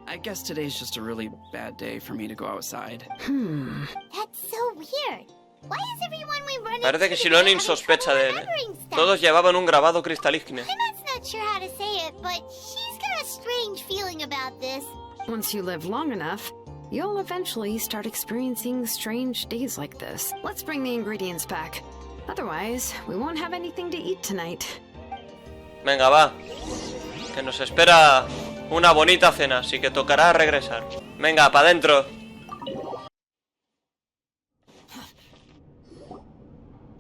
I guess today's just a really bad day for me to go outside. That's so weird. Why is everyone we run Parece que into today Xilonen having sospecha trouble de él. remembering stuff? Todos llevaban un grabado cristalígine. Paimon's not sure how to say it, but she's got a strange feeling about this. Once you live long enough, you'll eventually start experiencing strange days like this. Let's bring the ingredients back. Otherwise, we won't have anything to eat tonight. Venga, va. Que nos espera una bonita cena, así que tocará regresar. Venga, pa' dentro.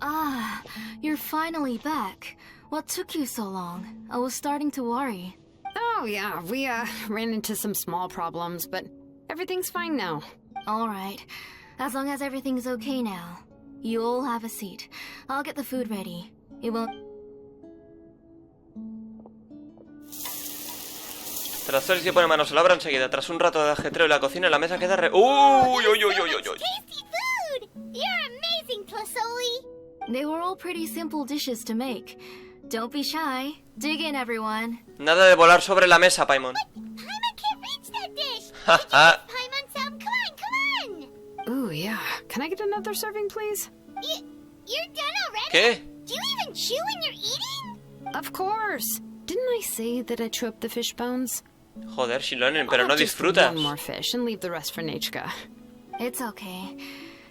Ah, you're finally back. What took you so long? I was starting to worry. Oh yeah, we ran into some small problems, but everything's fine now. Alright, as long as everything's okay now. You all have a seat. I'll get the food ready. It won't... Trastornos y pone manos a la obra enseguida. Tras un rato de ajetreo en la cocina, la mesa queda ¡Uy, uy, uy, uy, uy, uy! Tasty food! You're amazing, Tlisoli! They were all pretty simple dishes to make. Don't be shy. Dig in, everyone. Nada de volar sobre la mesa, Paimon. Paimon can't reach that dish! Ha, ha. Paimon sound, come on! Ooh yeah, can I get another serving, please? You're done already? ¿Qué? Do you even chew when you're eating? Of course. Didn't I say that I chew up the fish bones? Joder, Xilonen, pero I'll no have just disfrutas. one more fish and leave the rest for Nachka. It's okay.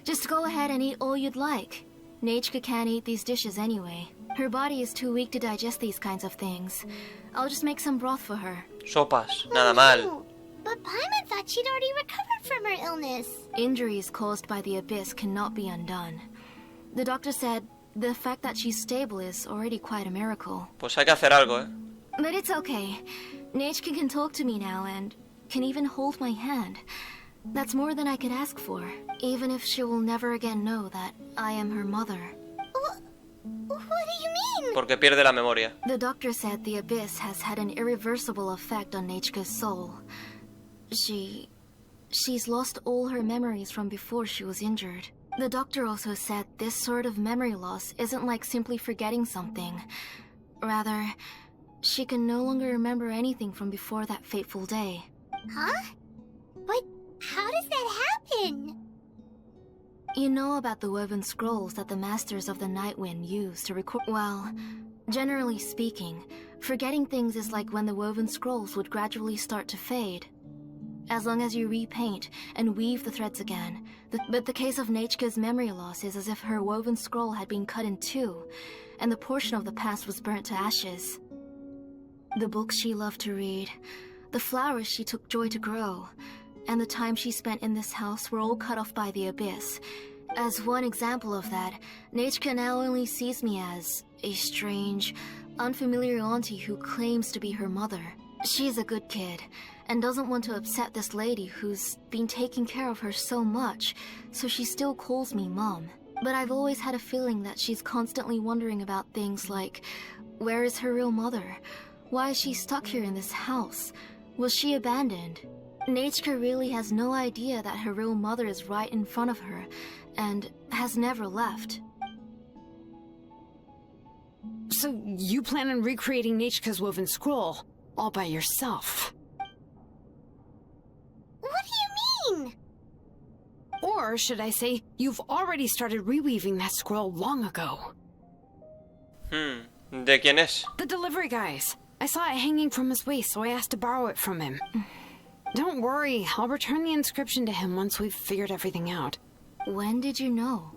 Just go ahead and eat all you'd like. Nachka can't eat these dishes anyway. Her body is too weak to digest these kinds of things. I'll just make some broth for her. Sopas, nada mal. No, but Paimon thought she'd already recovered from her illness. Injuries caused by the abyss cannot be undone. The doctor said the fact that she's stable is already quite a miracle. Pues hay que hacer algo, ¿eh? But it's okay. Nachka can talk to me now and can even hold my hand. That's more than I could ask for, even if she will never again know that I am her mother. What do you mean? Porque pierde la memoria. The doctor said the abyss has had an irreversible effect on Nachka's soul. She's lost all her memories from before she was injured. The doctor also said this sort of memory loss isn't like simply forgetting something. Rather, she can no longer remember anything from before that fateful day. Huh? But how does that happen? You know about the woven scrolls that the Masters of the Night Wind use to record... Well, generally speaking, forgetting things is like when the woven scrolls would gradually start to fade. As long as you repaint and weave the threads again. But the case of Nachka's memory loss is as if her woven scroll had been cut in two, and the portion of the past was burnt to ashes. The books she loved to read, the flowers she took joy to grow, and the time she spent in this house were all cut off by the abyss. As one example of that, Nachka now only sees me as a strange, unfamiliar auntie who claims to be her mother. She's a good kid, and doesn't want to upset this lady who's been taking care of her so much, so she still calls me Mom. But I've always had a feeling that she's constantly wondering about things like, where is her real mother? Why is she stuck here in this house? Was she abandoned? Nechka really has no idea that her real mother is right in front of her, and has never left. So you plan on recreating Nechka's woven scroll all by yourself? What do you mean? Or should I say, you've already started reweaving that scroll long ago. ¿De quién es? The delivery guy's. I saw it hanging from his waist, so I asked to borrow it from him. Don't worry, I'll return the inscription to him once we've figured everything out. When did you know?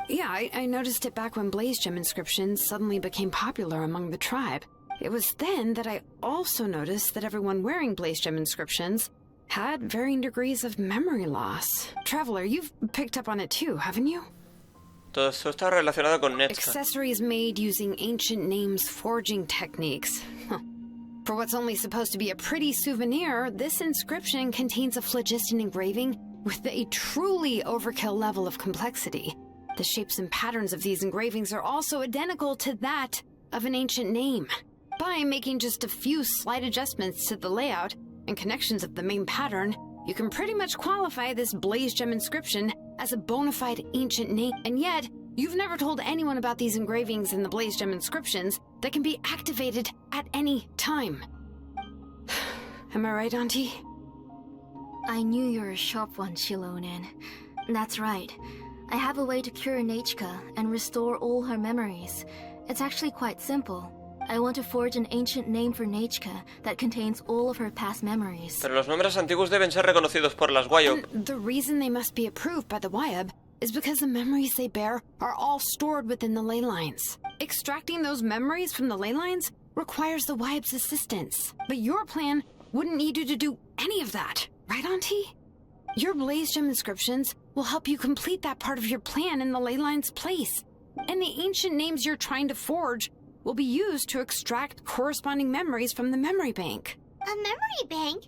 Yeah, I noticed it back when blaze gem inscriptions suddenly became popular among the tribe. It was then that I also noticed that everyone wearing blaze gem inscriptions had varying degrees of memory loss. Traveler, you've picked up on it too, haven't you? Todo esto está relacionado con Nechka. Accessories made using ancient names forging techniques. For what's only supposed to be a pretty souvenir, this inscription contains a phlogiston engraving with a truly overkill level of complexity. The shapes and patterns of these engravings are also identical to that of an ancient name. By making just a few slight adjustments to the layout and connections of the main pattern, you can pretty much qualify this blaze gem inscription as a bona fide ancient name. And yet, you've never told anyone about these engravings in the blaze gem inscriptions that can be activated at any time. Am I right, Auntie? I knew you were a sharp one, Xilonen. That's right. I have a way to cure Nechka and restore all her memories. It's actually quite simple. I want to forge an ancient name for Nechka that contains all of her past memories. Pero los nombres antiguos deben ser reconocidos por las Wyob. And the reason they must be approved by the Wyob is because the memories they bear are all stored within the ley lines. Extracting those memories from the ley lines requires the Wyob's assistance. But your plan wouldn't need you to do any of that, right, Auntie? Your blaze gem inscriptions will help you complete that part of your plan in the ley line's place. And the ancient names you're trying to forge will be used to extract corresponding memories from the memory bank. A memory bank?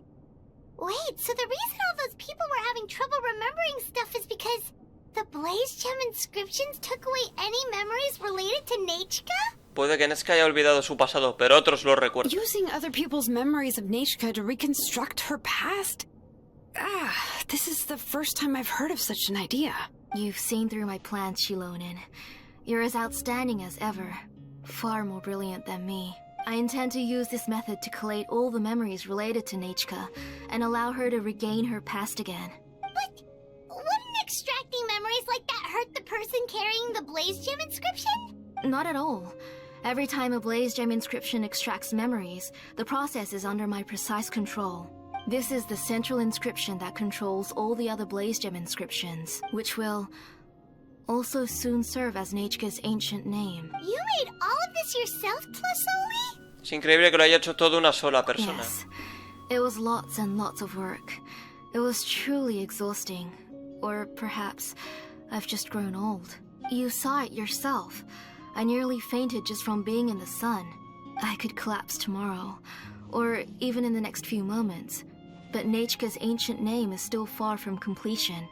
Wait, so the reason all those people were having trouble remembering stuff is because the blaze gem inscriptions took away any memories related to Nechka? Puede que Nechka haya olvidado su pasado, pero otros lo recuerdan. Using other people's memories of Nechka to reconstruct her past? This is the first time I've heard of such an idea. You've seen through my plans, Xilonen. You're as outstanding as ever. Far more brilliant than me. I intend to use this method to collate all the memories related to Nechka and allow her to regain her past again. But wouldn't extracting memories like that hurt the person carrying the blaze gem inscription? Not at all. Every time a blaze gem inscription extracts memories, the process is under my precise control. This is the central inscription that controls all the other blaze gem inscriptions, which will also soon serve as Nechka's ancient name. You made all of this yourself, Tlasoli? Es increíble que lo haya hecho todo una sola persona. Yes. It was lots and lots of work. It was truly exhausting. Or perhaps I've just grown old. You saw it yourself. I nearly fainted just from being in the sun. I could collapse tomorrow, or even in the next few moments. But Nechka's ancient name is still far from completion.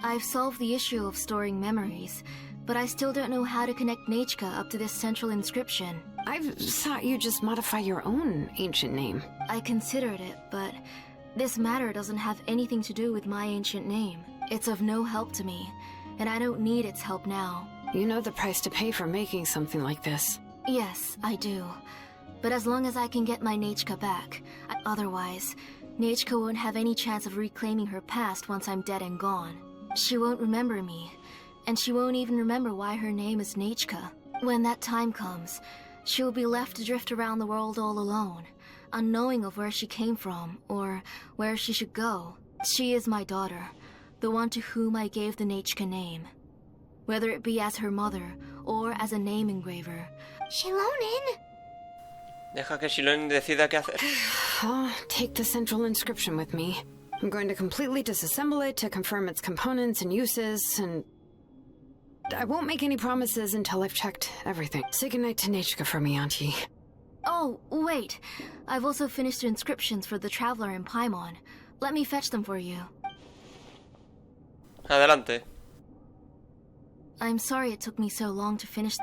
I've solved the issue of storing memories, but I still don't know how to connect Nechka up to this central inscription. I've thought you just modify your own ancient name. I considered it, but this matter doesn't have anything to do with my ancient name. It's of no help to me, and I don't need its help now. You know the price to pay for making something like this. Yes, I do. But as long as I can get my Nechka back, otherwise, Nechka won't have any chance of reclaiming her past once I'm dead and gone. She won't remember me, and she won't even remember why her name is Nechka. When that time comes, she will be left to drift around the world all alone, unknowing of where she came from, or where she should go. She is my daughter, the one to whom I gave the Nechka name. Whether it be as her mother, or as a name engraver. Xilonen? Deja que Xilonen decida qué hacer. I'll take the central inscription with me. I'm going to completely disassemble it to confirm its components and uses, and I won't make any promises until I've checked everything. Say goodnight to Nechka for me, Auntie. Oh, wait. I've also finished the inscriptions for the Traveler in Paimon. Let me fetch them for you. Adelante. I'm sorry it took me so long to finish.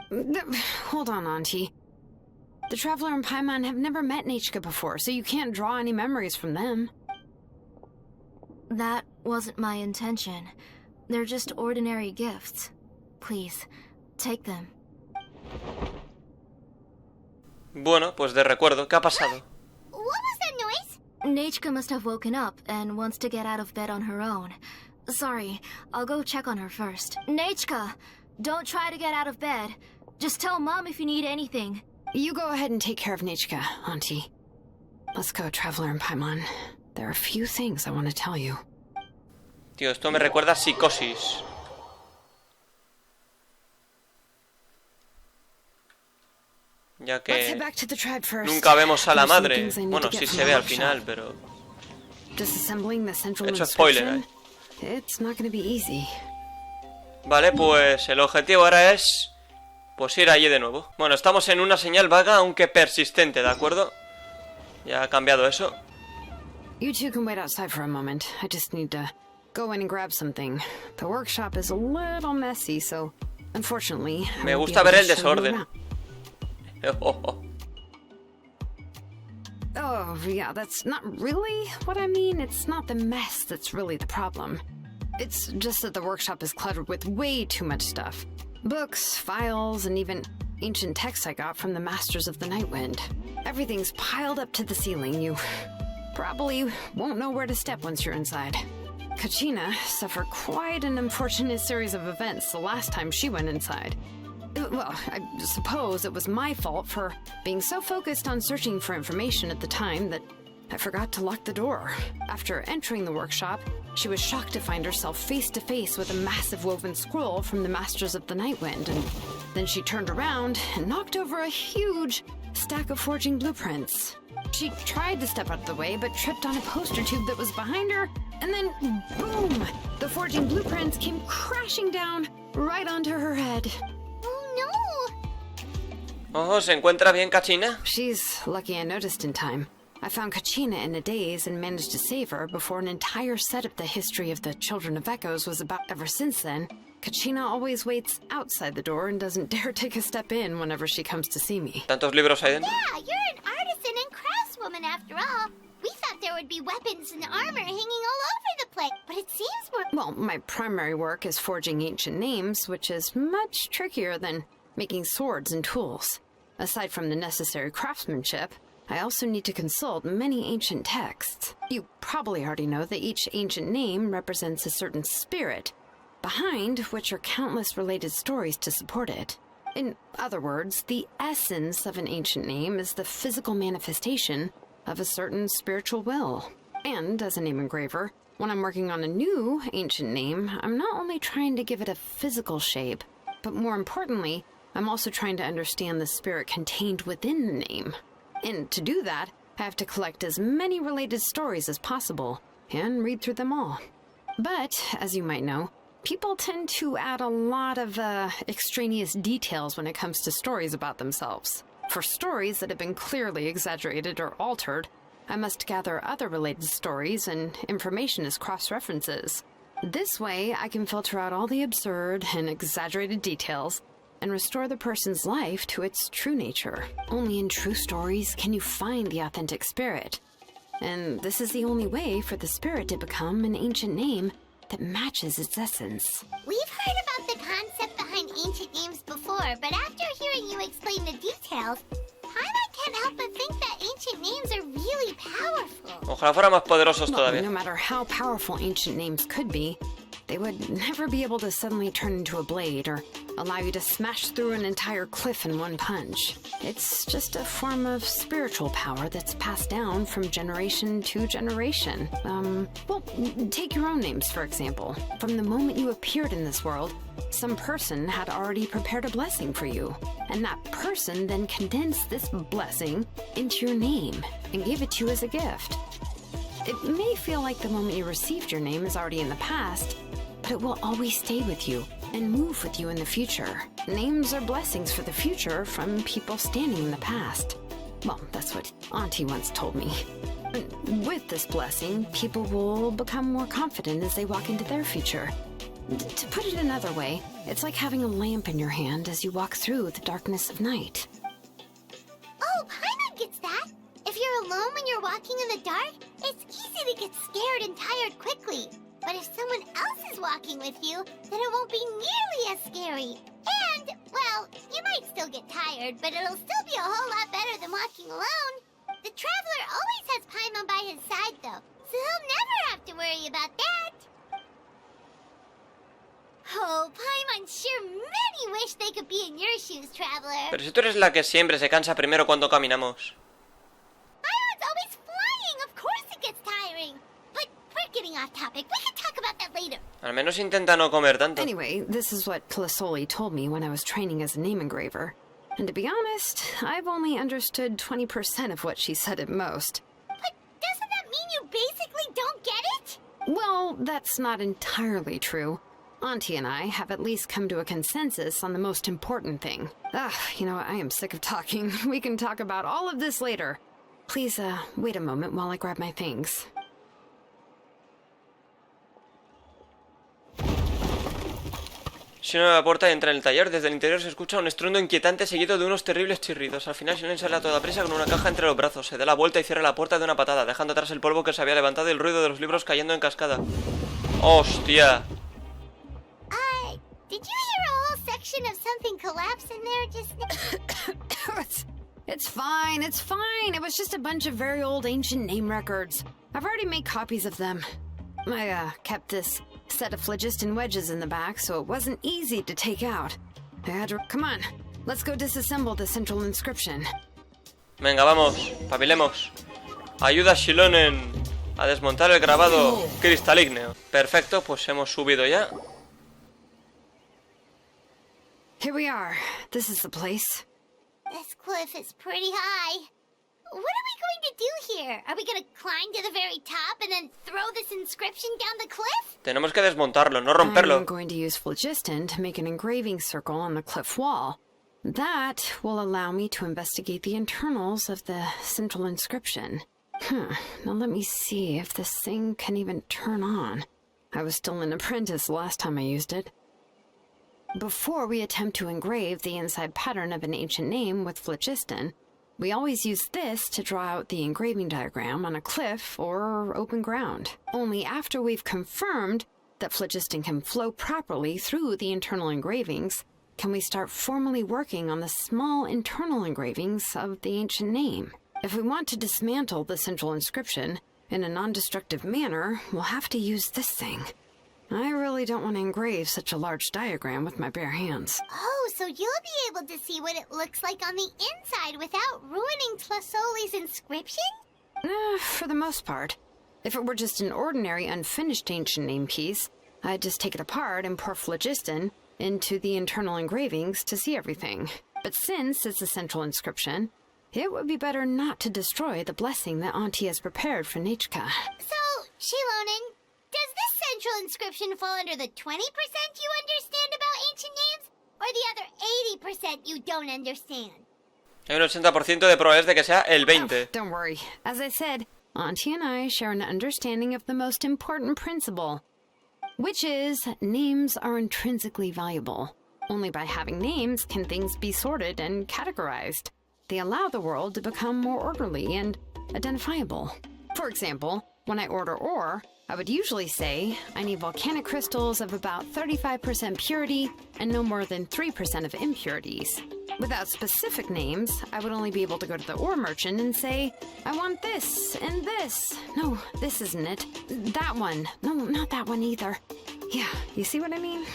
Hold on, Auntie. The Traveler and Paimon have never met Nechka before, so you can't draw any memories from them. That wasn't my intention. They're just ordinary gifts. Please, take them. Bueno, pues de recuerdo, ¿qué ha pasado? What was that noise? Nachka must have woken up and wants to get out of bed on her own. Sorry, I'll go check on her first. Nachka, don't try to get out of bed. Just tell Mom if you need anything. You go ahead and take care of Nachka, Auntie. Let's go, Traveler and Paimon. There are a few things I want to tell you. Tío, esto me recuerda a Psicosis. Ya que nunca vemos a la madre. Bueno, sí se ve al final, pero... He hecho spoiler, Vale, pues el objetivo ahora es... pues ir allí de nuevo. Bueno, estamos en una señal vaga, aunque persistente, ¿de acuerdo? Ya ha cambiado eso. You two can wait outside for a moment. I just need to go in and grab something. The workshop is a little messy, so unfortunately... Me gusta ver el desorden. Oh, yeah, that's not really what I mean. It's not the mess that's really the problem. It's just that the workshop is cluttered with way too much stuff. Books, files, and even ancient texts I got from the Masters of the Nightwind. Everything's piled up to the ceiling. You probably won't know where to step once you're inside. Kachina suffered quite an unfortunate series of events the last time she went inside. Well, I suppose it was my fault for being so focused on searching for information at the time that I forgot to lock the door. After entering the workshop, she was shocked to find herself face to face with a massive woven scroll from the Masters of the Nightwind, and then she turned around and knocked over a huge stack of forging blueprints. She tried to step out of the way, but tripped on a poster tube that was behind her, and then, boom! The forging blueprints came crashing down right onto her head. Oh, ¿se encuentra bien Kachina? She's lucky I noticed in time. I found Kachina in a daze and managed to save her before an entire set of the history of the Children of Echoes was about. Ever since then, Kachina always waits outside the door and doesn't dare take a step in whenever she comes to see me. ¿Tantos libros hay dentro? Yeah, you're an artisan and craftswoman after all. We thought there would be weapons and armor hanging all over the place, but it seems we're... Well, my primary work is forging ancient names, which is much trickier than making swords and tools. Aside from the necessary craftsmanship, I also need to consult many ancient texts. You probably already know that each ancient name represents a certain spirit, behind which are countless related stories to support it. In other words, the essence of an ancient name is the physical manifestation of a certain spiritual will. And as a name engraver, when I'm working on a new ancient name, I'm not only trying to give it a physical shape, but more importantly, I'm also trying to understand the spirit contained within the name. And to do that, I have to collect as many related stories as possible, and read through them all. But, as you might know, people tend to add a lot of extraneous details when it comes to stories about themselves. For stories that have been clearly exaggerated or altered, I must gather other related stories and information as cross-references. This way, I can filter out all the absurd and exaggerated details and restore the person's life to its true nature. Only in true stories can you find the authentic spirit. And this is the only way for the spirit to become an ancient name that matches its essence. We've heard about the concept behind ancient names before, but after hearing you explain the details, Paimon can't help but think that ancient names are really powerful. Ojalá fueran más poderosos todavía. No matter how powerful ancient names could be, they would never be able to suddenly turn into a blade or allow you to smash through an entire cliff in one punch. It's just a form of spiritual power that's passed down from generation to generation. Well, take your own names, for example. From the moment you appeared in this world, some person had already prepared a blessing for you. And that person then condensed this blessing into your name and gave it to you as a gift. It may feel like the moment you received your name is already in the past, but it will always stay with you and move with you in the future. Names are blessings for the future from people standing in the past. Well, that's what Auntie once told me. With this blessing, people will become more confident as they walk into their future. To put it another way, it's like having a lamp in your hand as you walk through the darkness of night. Oh, Paimon gets that. If you're alone when you're walking in the dark, it's easy to get scared and tired quickly. But if someone else is walking with you, then it won't be nearly as scary. And, well, you might still get tired, but it'll still be a whole lot better than walking alone. The traveler always has Paimon by his side, though, so he'll never have to worry about that. Oh, Paimon sure many wish they could be in your shoes, traveler. Pero si tú eres la que siempre se cansa primero cuando caminamos. Paimon's always flying, of course it gets tiring. But we're getting off topic. We can talk about that later. Al menos intenta no comer tanto. Anyway, this is what Plisoli told me when I was training as a name engraver. And to be honest, I've only understood 20% of what she said at most. But doesn't that mean you basically don't get it? Well, that's not entirely true. Auntie and I have at least come to a consensus on the most important thing. You know, I am sick of talking. We can talk about all of this later. Please, wait a moment while I grab my things. Si uno abre la puerta y entra en el taller, desde el interior se escucha un estruendo inquietante seguido de unos terribles chirridos. Al final Xilonen sale a toda prisa con una caja entre los brazos, se da la vuelta y cierra la puerta de una patada, dejando atrás el polvo que se había levantado y el ruido de los libros cayendo en cascada. ¡Hostia! Did you hear a whole section of something collapse in there just now? It's fine, it's fine. It was just a bunch of very old ancient name records. I've already made copies of them. I, kept this set of phlogiston wedges in the back, so it wasn't easy to take out. I had to... Come on, let's go disassemble the central inscription. Venga, vamos, pabilemos. Ayuda a Xilonen a desmontar el grabado cristalígneo. Perfecto, pues hemos subido ya. Here we are. This is the place. This cliff is pretty high. What are we going to do here? Are we going to climb to the very top and then throw this inscription down the cliff? Tenemos que desmontarlo, no romperlo. I'm going to use phlogiston to make an engraving circle on the cliff wall. That will allow me to investigate the internals of the central inscription. Now let me see if this thing can even turn on. I was still an apprentice last time I used it. Before we attempt to engrave the inside pattern of an ancient name with phlogiston, we always use this to draw out the engraving diagram on a cliff or open ground. Only after we've confirmed that phlogiston can flow properly through the internal engravings, can we start formally working on the small internal engravings of the ancient name. If we want to dismantle the central inscription in a non-destructive manner, we'll have to use this thing. I really don't want to engrave such a large diagram with my bare hands. Oh, so you'll be able to see what it looks like on the inside without ruining Tlasoli's inscription? For the most part. If it were just an ordinary unfinished ancient name piece, I'd just take it apart and pour phlogiston into the internal engravings to see everything. But since it's a central inscription, it would be better not to destroy the blessing that Auntie has prepared for Nechka. So, Xilonen, does this central inscription fall under the 20% you understand about ancient names, or the other 80% you don't understand? Hay un 80% de probabilidades de que sea el 20%. Don't worry. As I said, Auntie and I share an understanding of the most important principle, which is names are intrinsically valuable. Only by having names can things be sorted and categorized. They allow the world to become more orderly and identifiable. For example, when I order ore, I would usually say I need volcanic crystals of about 35% purity and no more than 3% of impurities. Without specific names, I would only be able to go to the ore merchant and say, I want this and this. No, this isn't it. That one. No, not that one either. Yeah, you see what I mean?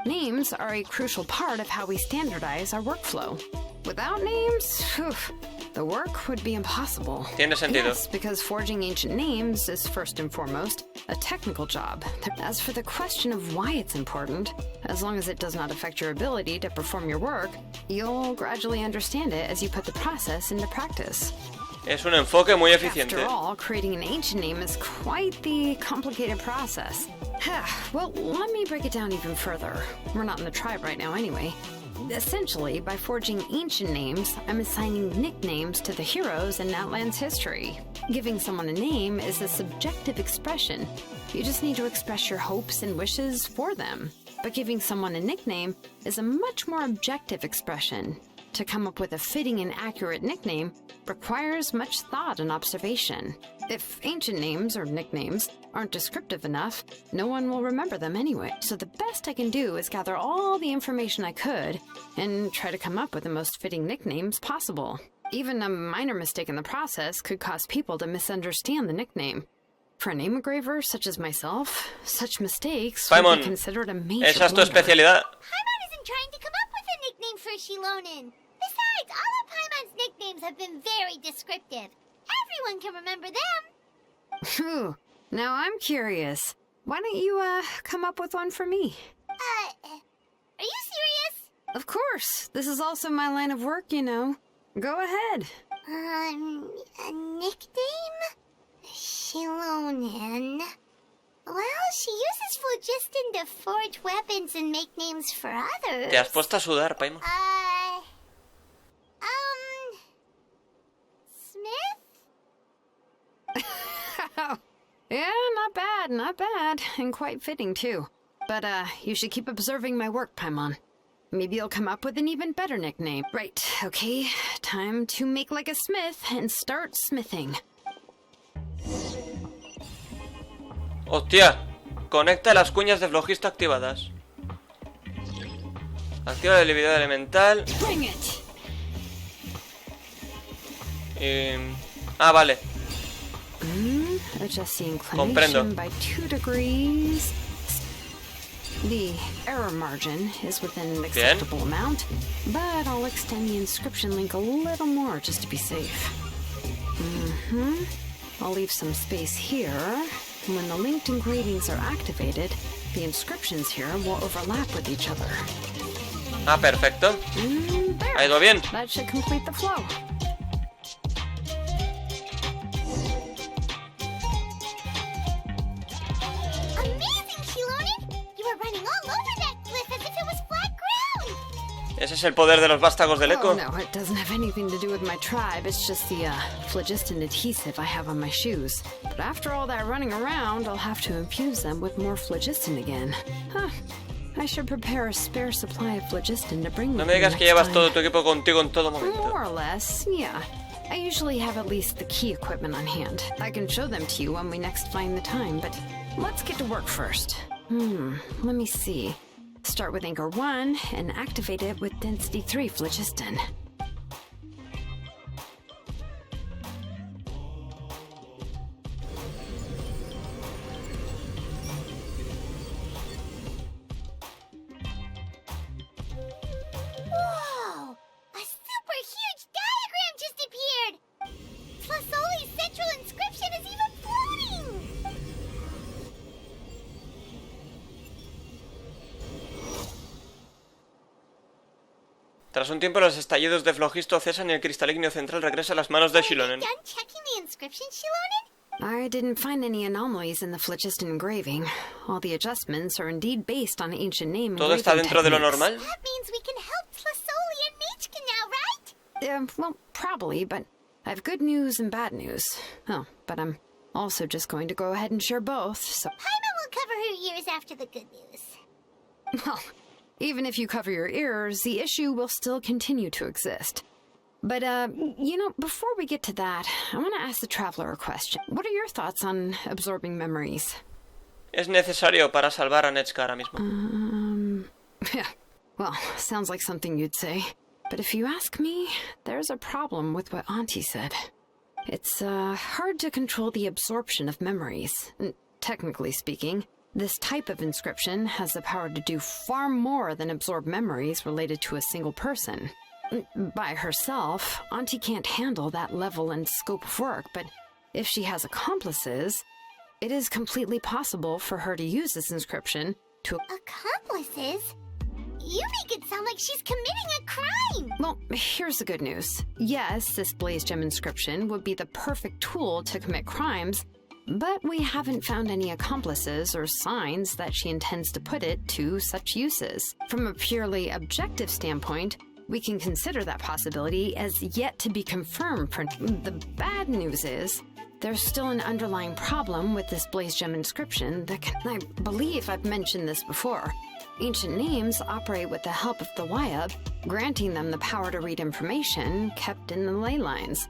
Names are a crucial part of how we standardize our workflow. Without names, the work would be impossible. Tiene sentido. Yes, because forging ancient names is first and foremost a technical job. As for the question of why it's important, as long as it does not affect your ability to perform your work, you'll gradually understand it as you put the process into practice. Es un enfoque muy eficiente. After all, creating an ancient name is quite the complicated process. Well, let me break it down even further. We're not in the tribe right now anyway. Essentially, by forging ancient names, I'm assigning nicknames to the heroes in Natlan's history. Giving someone a name is a subjective expression. You just need to express your hopes and wishes for them. But giving someone a nickname is a much more objective expression. to come up with a fitting and accurate nickname requires much thought and observation. If ancient names or nicknames aren't descriptive enough, no one will remember them anyway. So the best I can do is gather all the information I could and try to come up with the most fitting nicknames possible. Even a minor mistake in the process could cause people to misunderstand the nickname. For a name engraver such as myself, such mistakes would be considered a major esa es tu blunder. especialidad. Paimon isn't trying to come up with a nickname for Xilonen. Besides, all of Paimon's nicknames have been very descriptive. Everyone can remember them. Phew. Now I'm curious. Why don't you, come up with one for me? Are you serious? Of course. This is also my line of work, you know. Go ahead. A nickname? Xilonen. Well, she uses phlogiston to forge weapons and make names for others. Te has puesto a sudar, Paimon. Smith? Yeah, not bad, and quite fitting too. But, you should keep observing my work, Paimon. Maybe you'll come up with an even better nickname. Right, okay, time to make like a smith and start smithing. Hostia, conecta las cuñas de flogista activadas. Activa la debilidad elemental. Bring it. Vale. Adjust the Comprendo. inclination by 2 degrees. The error margin is within an acceptable amount, but I'll extend the inscription link a little more just to be safe. I'll leave some space here. And when the linked engravings are activated, the inscriptions here will overlap with each other. Perfecto. There. Ha ido bien. That should complete the flow. Amazing, Xilonen! You were running all over that cliff as if it was flat ground! Ese es el poder de los vástagos del eco. Oh, no, it doesn't have anything to do with my tribe. It's just the, phlogiston adhesive I have on my shoes. But after all that running around, I'll have to infuse them with more phlogiston again. Huh. I should prepare a spare supply of phlogiston to bring No with me me digas que next llevas time. todo tu equipo contigo en todo momento. More or less, yeah. I usually have at least the key equipment on hand. I can show them to you when we next find the time, but let's get to work first. Let me see. Start with anchor 1 and activate it with density 3 phlogiston. Whoa! A super huge diagram just appeared! Flasoli's central inscription is even floating! Tras un tiempo, los estallidos de flogisto cesan y el cristalino central regresa a las manos de Xilonen. Done checking the inscription, Xilonen? I didn't find any anomalies in the phlogiston engraving. All the adjustments are indeed based on ancient name ¿Todo está engraving dentro de lo techniques. normal? That means we can help Flasoli and Machka now, right? Well, probably, but I have good news and bad news. Oh, but I'm also just going to go ahead and share both, so... Paimon will cover her ears after the good news. Well, even if you cover your ears, the issue will still continue to exist. But, you know, before we get to that, I want to ask the Traveler a question. What are your thoughts on absorbing memories? Es necesario para salvar a Netska ahora mismo. Yeah, well, sounds like something you'd say. But if you ask me, there's a problem with what Auntie said. It's, hard to control the absorption of memories. Technically speaking, this type of inscription has the power to do far more than absorb memories related to a single person. By herself, Auntie can't handle that level and scope of work, but if she has accomplices, it is completely possible for her to use this inscription to... Accomplices? You make it sound like she's committing a crime! Well, here's the good news. Yes, this Blaze Gem inscription would be the perfect tool to commit crimes, but we haven't found any accomplices or signs that she intends to put it to such uses. From a purely objective standpoint, we can consider that possibility as yet to be confirmed. The bad news is, there's still an underlying problem with this Blaze Gem inscription that I believe I've mentioned this before. Ancient names operate with the help of the Wyab, granting them the power to read information kept in the ley lines.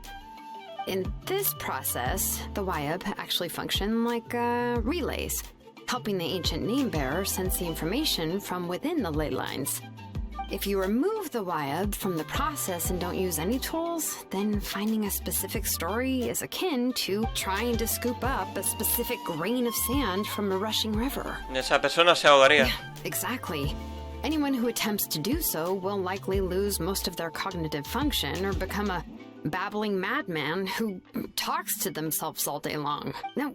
In this process, the Wyab actually function like relays, helping the ancient name bearer sense the information from within the ley lines. If you remove the Wyab from the process and don't use any tools, then finding a specific story is akin to trying to scoop up a specific grain of sand from a rushing river. Esa persona se ahogaría. Exactly. Anyone who attempts to do so will likely lose most of their cognitive function or become a babbling madman who talks to themselves all day long. Now,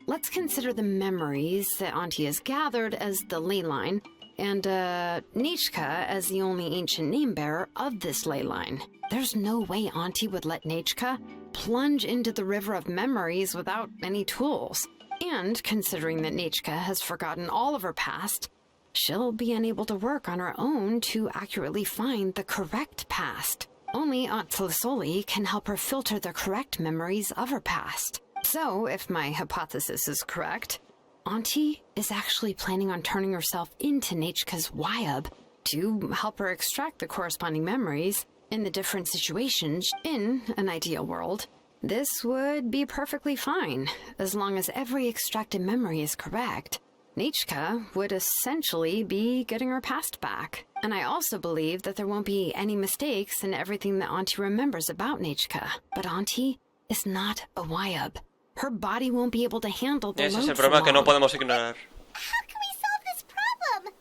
let's consider the memories that Auntie has gathered as the ley line, and Nechka as the only ancient name bearer of this ley line. There's no way Auntie would let Nechka plunge into the river of memories without any tools. And considering that Nechka has forgotten all of her past, she'll be unable to work on her own to accurately find the correct past. Only Aunt Tlisoli can help her filter the correct memories of her past. So, if my hypothesis is correct, Auntie is actually planning on turning herself into Nechka's Wyab to help her extract the corresponding memories in the different situations. In an ideal world, this would be perfectly fine, as long as every extracted memory is correct. Nechka would essentially be getting her past back. And I also believe that there won't be any mistakes in everything that Auntie remembers about Nechka. But Auntie is not a Wyab. Her body won't be able to handle the Ese es el load for problema que no long. podemos ignorar. How can we solve this problem?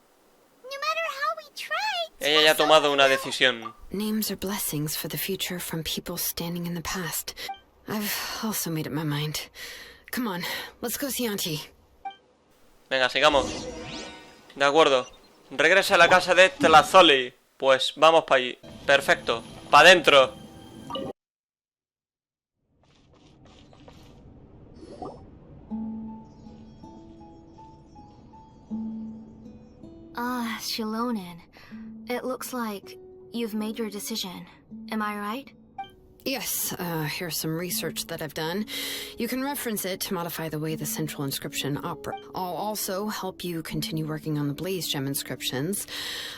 No matter how we try. Ella ya ha tomado una decisión. Names are blessings for the future from people standing in the past. I've also made up my mind. Come on, let's go see Auntie. Venga, sigamos. De acuerdo. Regresa a la casa de Tlazoli. Pues vamos para allí. Perfecto. ¡Pa' dentro! Ah, Xilonen. It looks like you've made your decision. Am I right? Yes, here's some research that I've done. You can reference it to modify the way the central inscription operates. I'll also help you continue working on the Blaze Gem inscriptions,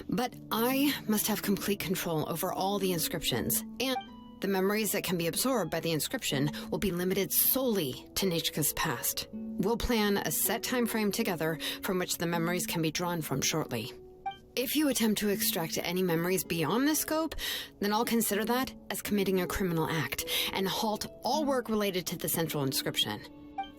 but I must have complete control over all the inscriptions, and the memories that can be absorbed by the inscription will be limited solely to Nechka's past. We'll plan a set time frame together from which the memories can be drawn from shortly. If you attempt to extract any memories beyond this scope, then I'll consider that as committing a criminal act and halt all work related to the central inscription.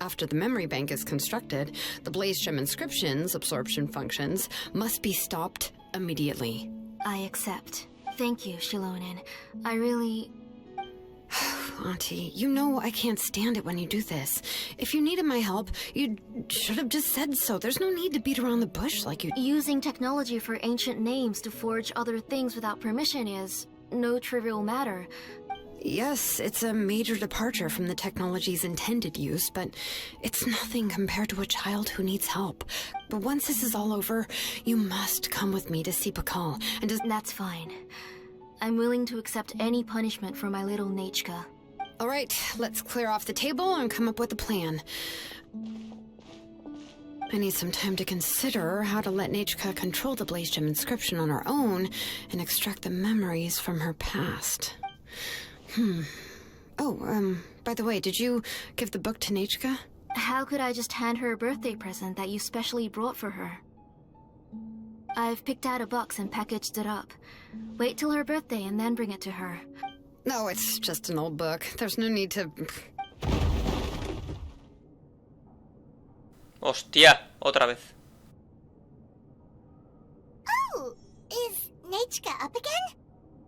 After the memory bank is constructed, the Blaze Gem inscription's absorption functions must be stopped immediately. I accept. Thank you, Xilonen. I really... Auntie, you know I can't stand it when you do this. If you needed my help, you should have just said so. There's no need to beat around the bush like you... Using technology for ancient names to forge other things without permission is no trivial matter. Yes, it's a major departure from the technology's intended use, but it's nothing compared to a child who needs help. But once this is all over, you must come with me to see Pakal, and just... That's fine. I'm willing to accept any punishment for my little Nechka. All right, let's clear off the table and come up with a plan. I need some time to consider how to let Nechka control the Blaze Gem inscription on her own and extract the memories from her past. Oh, by the way, did you give the book to Nechka? How could I just hand her a birthday present that you specially brought for her? I've picked out a box and packaged it up. Wait till her birthday and then bring it to her. No, it's just an old book. There's no need to... Hostia, otra vez. Oh, is Nechka up again?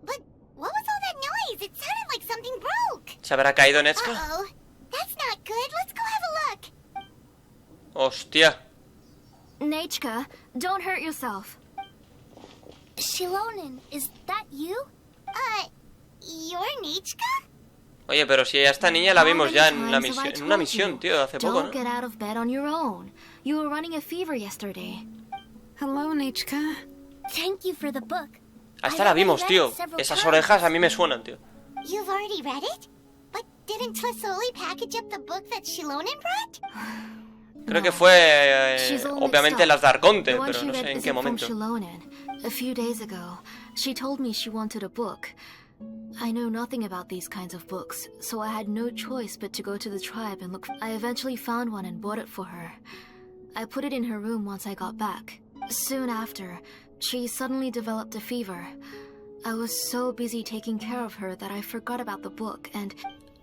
But what was all that noise? It sounded like something broke. ¿Se habrá caído Nechka? Uh-oh, that's not good. Let's go have a look. Hostia. Nechka, don't hurt yourself. Xilonen, is that you? You're Nechka? Oye, pero si esta niña la vimos ya en la misión, en una misión, tío, hace poco, Don't get out of bed on your own. You were running a fever yesterday. Hello, Nechka. Thank you for the book. Hasta la vimos, tío. Esas orejas a mí me suenan, tío. You've already read it? But didn't Tlisoli package up the book that Xilonen brought? Creo que fue, She's only obviamente, las de stopped. Arconte, The one pero she no read sé en isn't qué from momento. Xilonen. A few days ago, she told me she wanted a book. I know nothing about these kinds of books, so I had no choice but to go to the tribe and look. I eventually found one and bought it for her. I put it in her room once I got back. Soon after, she suddenly developed a fever. I was so busy taking care of her that I forgot about the book and...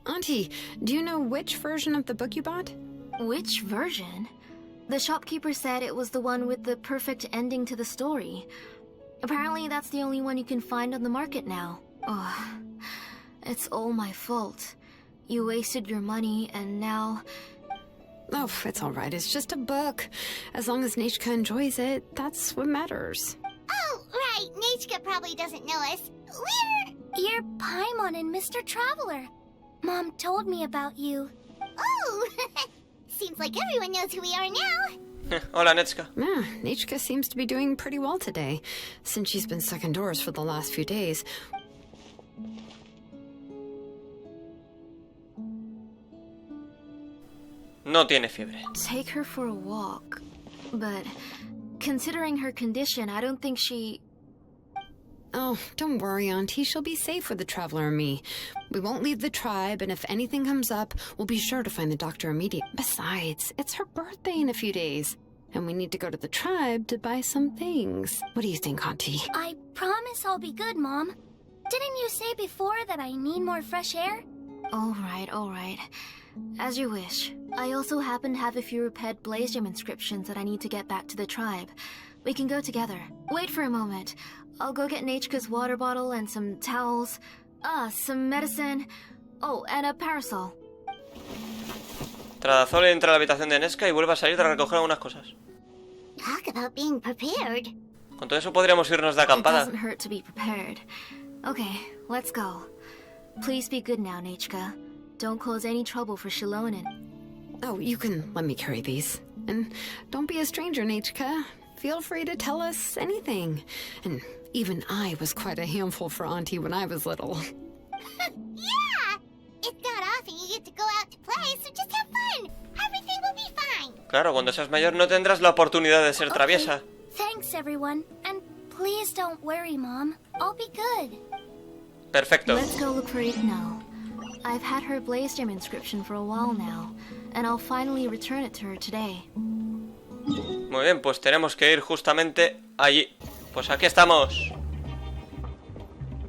Auntie, do you know which version of the book you bought? Which version? The shopkeeper said it was the one with the perfect ending to the story. Apparently that's the only one you can find on the market now. Oh, it's all my fault. You wasted your money and now... Oh, it's all right. It's just a book. As long as Nechka enjoys it, that's what matters. Oh, right. Nechka probably doesn't know us. You're Paimon and Mr. Traveler. Mom told me about you. Oh, seems like everyone knows who we are now. Hola, Netsuka. Yeah, Nechka seems to be doing pretty well today, since she's been stuck indoors for the last few days. No tiene fiebre. Take her for a walk. But considering her condition, I don't think she... Oh, don't worry, Auntie. She'll be safe with the Traveler and me. We won't leave the tribe, and if anything comes up, we'll be sure to find the doctor immediately. Besides, it's her birthday in a few days, and we need to go to the tribe to buy some things. What do you think, Auntie? I promise I'll be good, Mom. Didn't you say before that I need more fresh air? All right. As you wish. I also happen to have a few repaired blaze gem inscriptions that I need to get back to the tribe. We can go together. Wait for a moment. I'll go get Nechka's water bottle and some towels. Some medicine. Oh, and a parasol. Tradazol entra a la habitación de Neska y vuelve a salir tras recoger algunas cosas. Talk about being prepared. Con todo eso podríamos irnos de It acampada. doesn't hurt to be prepared. Okay, let's go. Please be good now, Nechka. Don't cause any trouble for Xilonen. Oh, you can let me carry these. And don't be a stranger, Nechka. Feel free to tell us anything. And even I was quite a handful for Auntie when I was little. Yeah! It's not often you get to go out to play, so just have fun. Everything will be fine. Claro, cuando seas mayor no tendrás la oportunidad de ser traviesa. Thanks, everyone. And please don't worry, Mom. I'll be good. Perfecto. Let's go look for Igno. I've had her blaze gem inscription for a while now, and I'll finally return it to her today. Muy bien, pues tenemos que ir justamente allí. Pues aquí estamos.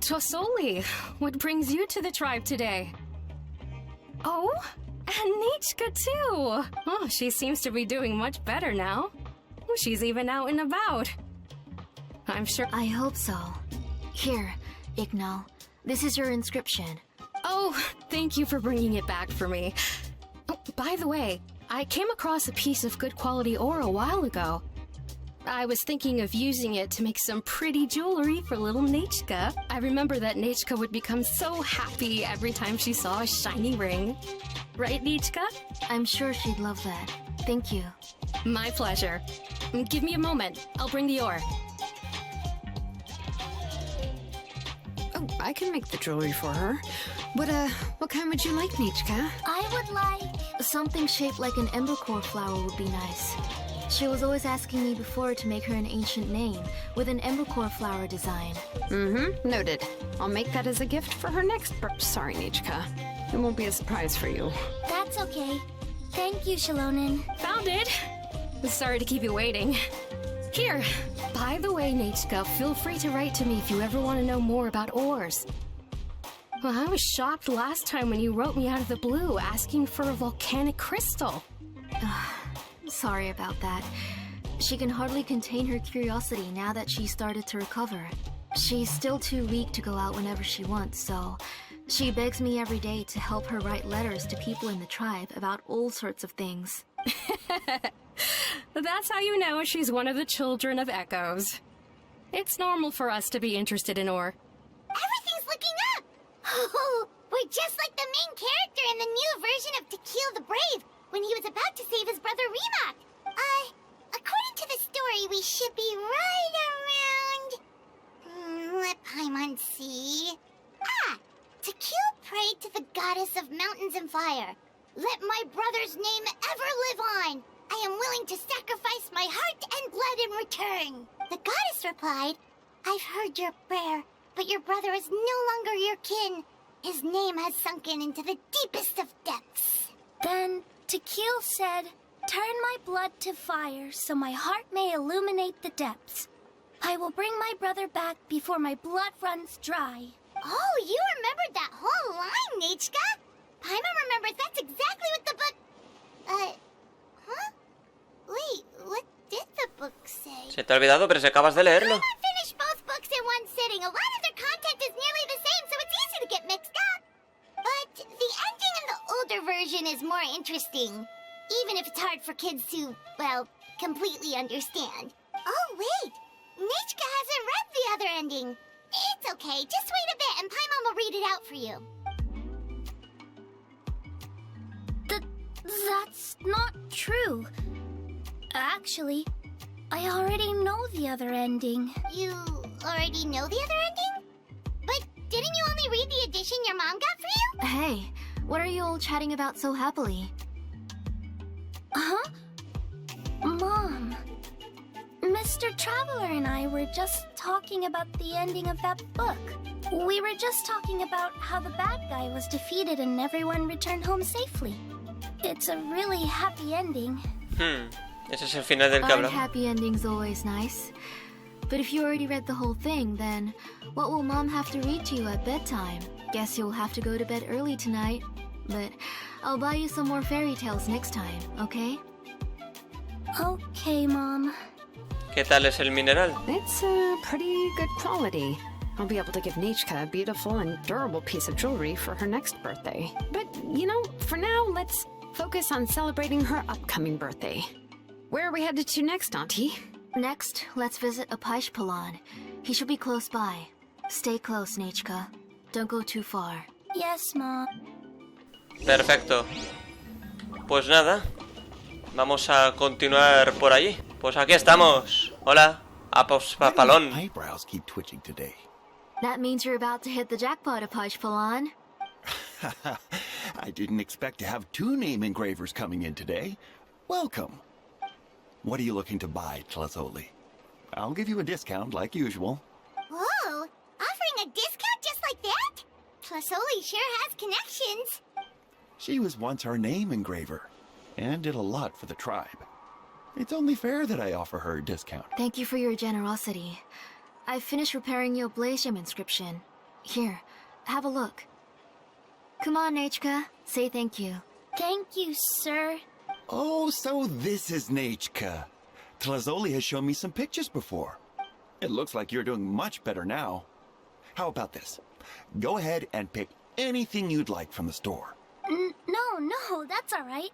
Tosoli, what brings you to the tribe today? Oh, and Nechka too. Oh, she seems to be doing much better now. She's even out and about. I'm sure... I hope so. Here, Igno. This is your inscription. Oh, thank you for bringing it back for me. Oh, by the way, I came across a piece of good quality ore a while ago. I was thinking of using it to make some pretty jewelry for little Nechka. I remember that Nechka would become so happy every time she saw a shiny ring. Right, Nechka? I'm sure she'd love that. Thank you. My pleasure. Give me a moment. I'll bring the ore. Oh, I can make the jewelry for her. What kind would you like, Nechka? I would like... Something shaped like an embercore flower would be nice. She was always asking me before to make her an ancient name with an embercore flower design. Mm-hmm, noted. I'll make that as a gift for her next Sorry, Nechka. It won't be a surprise for you. That's okay. Thank you, Xilonen. Found it! Sorry to keep you waiting. Here, by the way, Nechka, feel free to write to me if you ever want to know more about ores. Well, I was shocked last time when you wrote me out of the blue asking for a volcanic crystal. Sorry about that. She can hardly contain her curiosity now that she started to recover. She's still too weak to go out whenever she wants, so she begs me every day to help her write letters to people in the tribe about all sorts of things. That's how you know she's one of the children of echoes. It's normal for us to be interested in ore. Everything's looking up! Oh, we're just like the main character in the new version of To Kill the Brave, when he was about to save his brother Remak. According to the story, we should be right around... let Paimon see... To kill prayed to the goddess of mountains and fire. Let my brother's name ever live on. I am return. The goddess replied, I've heard your prayer, but your brother is no longer your kin. His name has sunken into the deepest of depths. Then Tequil said, turn my blood to fire so my heart may illuminate the depths. I will bring my brother back before my blood runs dry. Oh, you remembered that whole line, Nechka? Paimon remembers that's exactly what the book... Huh? Wait, what did the book say? Se te ha olvidado, pero si acabas de leerlo. Paimon finished both books in one sitting. A lot of their content is nearly the same, so it's easy to get mixed up. But the ending in the older version is more interesting. Even if it's hard for kids to, well, completely understand. Oh, wait! Nechka hasn't read the other ending. It's okay, just wait a bit and Paimon will read it out for you. That's not true. Actually, I already know the other ending. You already know the other ending? But didn't you only read the edition your mom got for you? Hey, what are you all chatting about so happily? Huh? Mom, Mr. Traveler and I were just talking about the ending of that book. We were just talking about how the bad guy was defeated and everyone returned home safely. It's a really happy ending. Ese es el final del que Aren't hablamos. happy endings always nice? But if you already read the whole thing, then what will Mom have to read to you at bedtime? Guess you'll have to go to bed early tonight. But I'll buy you some more fairy tales next time, okay? Okay, Mom. ¿Qué tal es el mineral? It's a pretty good quality. I'll be able to give Nechka a beautiful and durable piece of jewelry for her next birthday. But, you know, for now, let's focus on celebrating her upcoming birthday. Where are we headed to next, Auntie? Next, let's visit Apishpalan. He should be close by. Stay close, Nechka. Don't go too far. Yes, Mom. Perfecto. Pues nada, vamos a continuar por allí. Pues aquí estamos. Hola, Apishpalan. My eyebrows keep twitching today. That means you're about to hit the jackpot, Apishpalan. I didn't expect to have two name engravers coming in today. Welcome. What are you looking to buy, Tlazoli? I'll give you a discount like usual. Whoa! Offering a discount just like that? Tlasoli sure has connections. She was once our name engraver, and did a lot for the tribe. It's only fair that I offer her a discount. Thank you for your generosity. I've finished repairing your Blasium inscription. Here, have a look. Come on, Nechka. Say thank you. Thank you, sir. Oh, so this is Nechka. Tlazoli has shown me some pictures before. It looks like you're doing much better now. How about this? Go ahead and pick anything you'd like from the store. No, that's all right.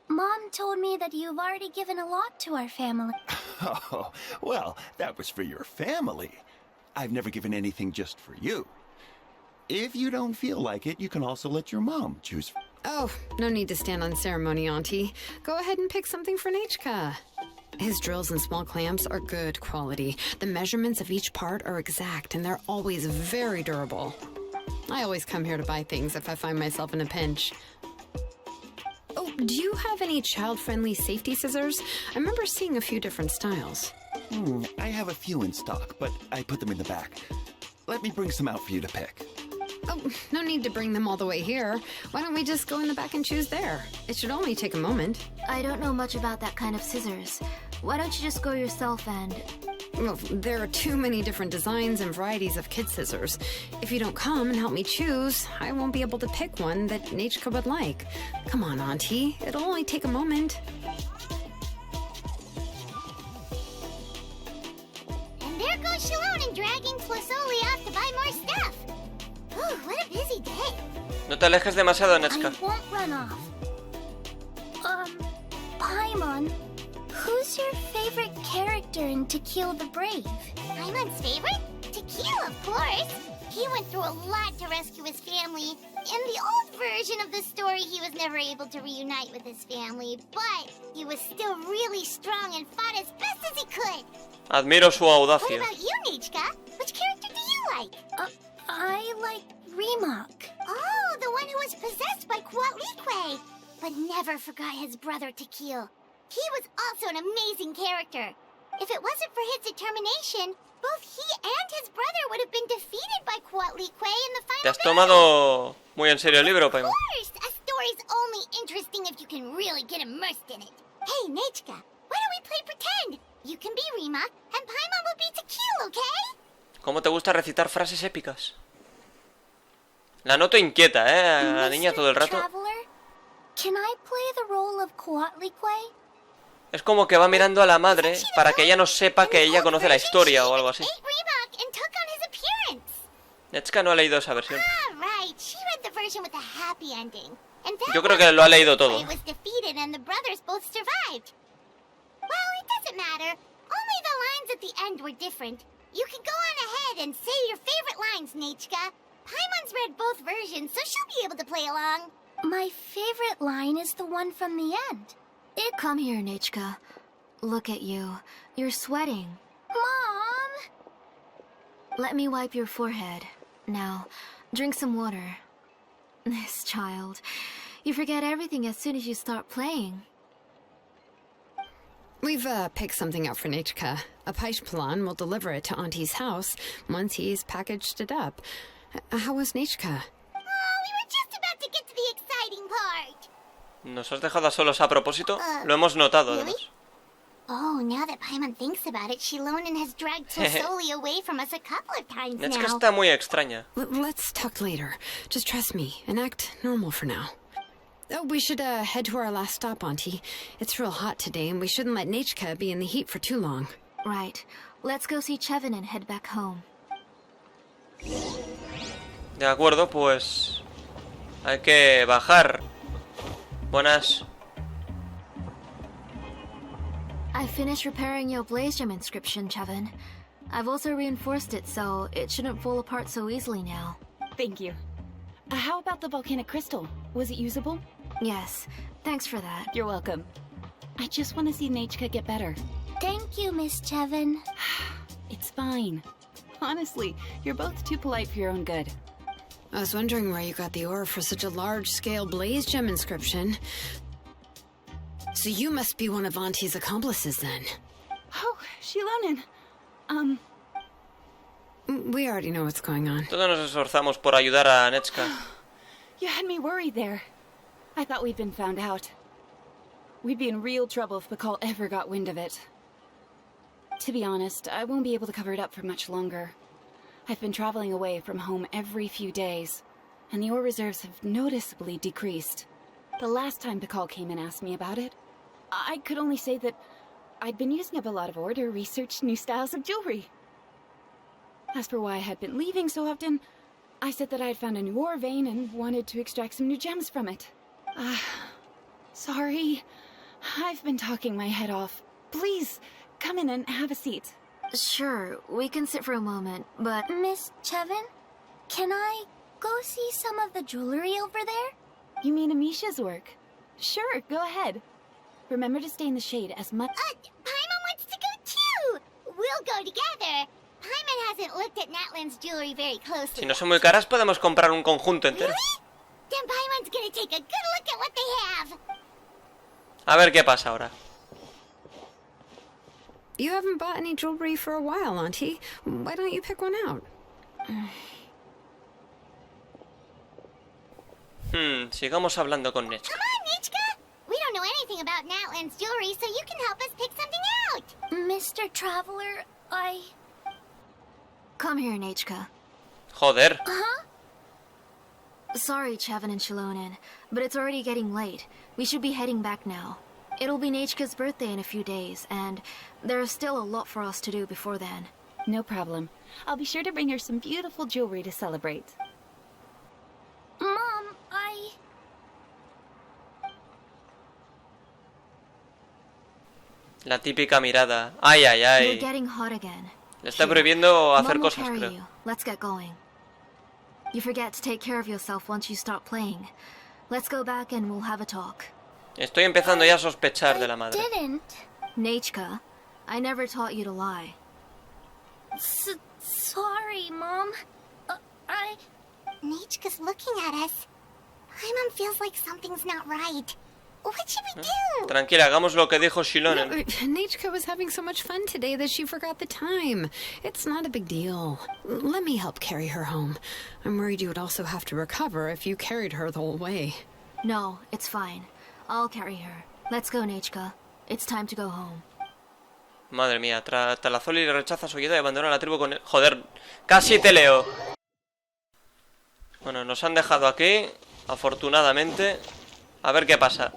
Mom told me that you've already given a lot to our family. Oh, well, that was for your family. I've never given anything just for you. If you don't feel like it, you can also let your mom choose. Oh, no need to stand on ceremony, Auntie. Go ahead and pick something for Nechka. His drills and small clamps are good quality. The measurements of each part are exact, and they're always very durable. I always come here to buy things if I find myself in a pinch. Oh, do you have any child-friendly safety scissors? I remember seeing a few different styles. I have a few in stock, but I put them in the back. Let me bring some out for you to pick. Oh, no need to bring them all the way here. Why don't we just go in the back and choose there? It should only take a moment. I don't know much about that kind of scissors. Why don't you just go yourself and... Well, there are too many different designs and varieties of kid scissors. If you don't come and help me choose, I won't be able to pick one that Nechka would like. Come on, Auntie. It'll only take a moment. And there goes Xilonen dragging Tlasoli off to buy more stuff. Ooh, what a busy day. No te alejes demasiado, I Nechka. won't run off. Paimon, who's your favorite character in To Kill the Brave? Paimon's favorite? Tequila, of course. He went through a lot to rescue his family. In the old version of the story, he was never able to reunite with his family, but he was still really strong and fought as best as he could. Admiro su What audacia. about you, Nechka? Which character do you like? I like Remak. Oh, the one who was possessed by Quatlique, but never forgot his brother Tequil. He was also an amazing character. If it wasn't for his determination, both he and his brother would have been defeated by Coatlicue in the final Te has battle. tomado muy en serio el libro, Paimon. Of course! A story's only interesting if you can really get immersed in it. Hey, Nechka, why don't we play pretend? You can be Rima, and Paimon will be Tequil, okay? ¿Cómo te gusta recitar frases épicas? La noto inquieta, a la niña todo el rato. Traveler, can I play the role of Coatlicue? Es como que va mirando a la madre para que ella no sepa que ella conoce la historia o algo así. Nechka no ha leído esa versión. Yo creo que lo ha leído todo. You can go on ahead and say your favorite lines, Nechka. Paimon's read both versions, so she'll be able to play along. My favorite line is the one from the end. Come here, Nechka. Look at you. You're sweating. Mom! Let me wipe your forehead. Now, drink some water. This child. You forget everything as soon as you start playing. We've picked something out for Nechka. A Paishpalan will deliver it to Auntie's house once he's packaged it up. How was Nechka? Oh, we were just about to get to the exciting part. ¿Nos has dejado a solos a propósito? Lo hemos notado, Really? además. Oh, now that Paimon thinks about it, Xilonen has dragged Tosoli away from us a couple of times Nechka now. está muy extraña. Let's talk later. Just trust me and act normal for now. Oh, we should head to our last stop, Auntie. It's real hot today, and we shouldn't let Nechka be in the heat for too long. Right. Let's go see Chevin and head back home. De acuerdo, pues... hay que bajar. Buenas. I finished repairing your blaze gem inscription, Chevin. I've also reinforced it so it shouldn't fall apart so easily now. Thank you. How about the volcanic crystal? Was it usable? Yes, thanks for that. You're welcome. I just want to see Nechka get better. Thank you, Miss Chevin. It's fine. Honestly, you're both too polite for your own good. I was wondering where you got the ore for such a large-scale blaze gem inscription. So you must be one of Auntie's accomplices, then. Oh, Xilonen. We already know what's going on. Todos nos esforzamos por ayudar a Nechka. You had me worried there. I thought we'd been found out. We'd be in real trouble if Bakal ever got wind of it. To be honest, I won't be able to cover it up for much longer. I've been traveling away from home every few days, and the ore reserves have noticeably decreased. The last time Bakal came and asked me about it, I could only say that I'd been using up a lot of ore to research new styles of jewelry. As for why I had been leaving so often, I said that I had found a new ore vein and wanted to extract some new gems from it. Sorry. I've been talking my head off. Please, come in and have a seat. Sure, we can sit for a moment, but... Miss Chevin, can I go see some of the jewelry over there? You mean Amisha's work? Sure, go ahead. Remember to stay in the shade as much... Paimon wants to go too! We'll go together. Paimon hasn't looked at Natlan's jewelry very closely. Si no son muy caras, podemos comprar un conjunto entero. Really? Then Paimon's gonna take a good look at what they have. A ver qué pasa ahora. You haven't bought any jewelry for a while, Auntie. Why don't you pick one out? Sigamos hablando con Nechka. Come on, Nechka! We don't know anything about Natlan's jewelry, so you can help us pick something out. Mr. Traveler, Come here, Nechka. Joder. Huh? Sorry, Chevin and Xilonen, but it's already getting late. We should be heading back now. It'll be Nechka's birthday in a few days, and there's still a lot for us to do before then. No problem. I'll be sure to bring her some beautiful jewelry to celebrate. Mom, La típica mirada. Ay, ay, You're ay. getting hot again. Le está prohibiendo hacer Mom will cosas, carry creo. you. Let's get going. You forget to take care of yourself once you start playing. Let's go back and we'll have a talk. Estoy empezando ya a sospechar de la madre. didn't. Nechka, I never taught you to lie. Sorry, Mom. Nechka's looking at us. Paimon feels like something's not right. What should we do? Tranquila, hagamos lo que dijo Xilonen. No, Nechka was having so much fun today that she forgot the time. It's not a big deal. Let me help carry her home. I'm worried you would also have to recover if you carried her the whole way. No, it's fine. I'll carry her. Let's go, Nechka. It's time to go home. Madre mía, Talazoli rechaza su ayuda y abandona la tribu con... Joder, casi te leo. Bueno, nos han dejado aquí, afortunadamente. A ver qué pasa.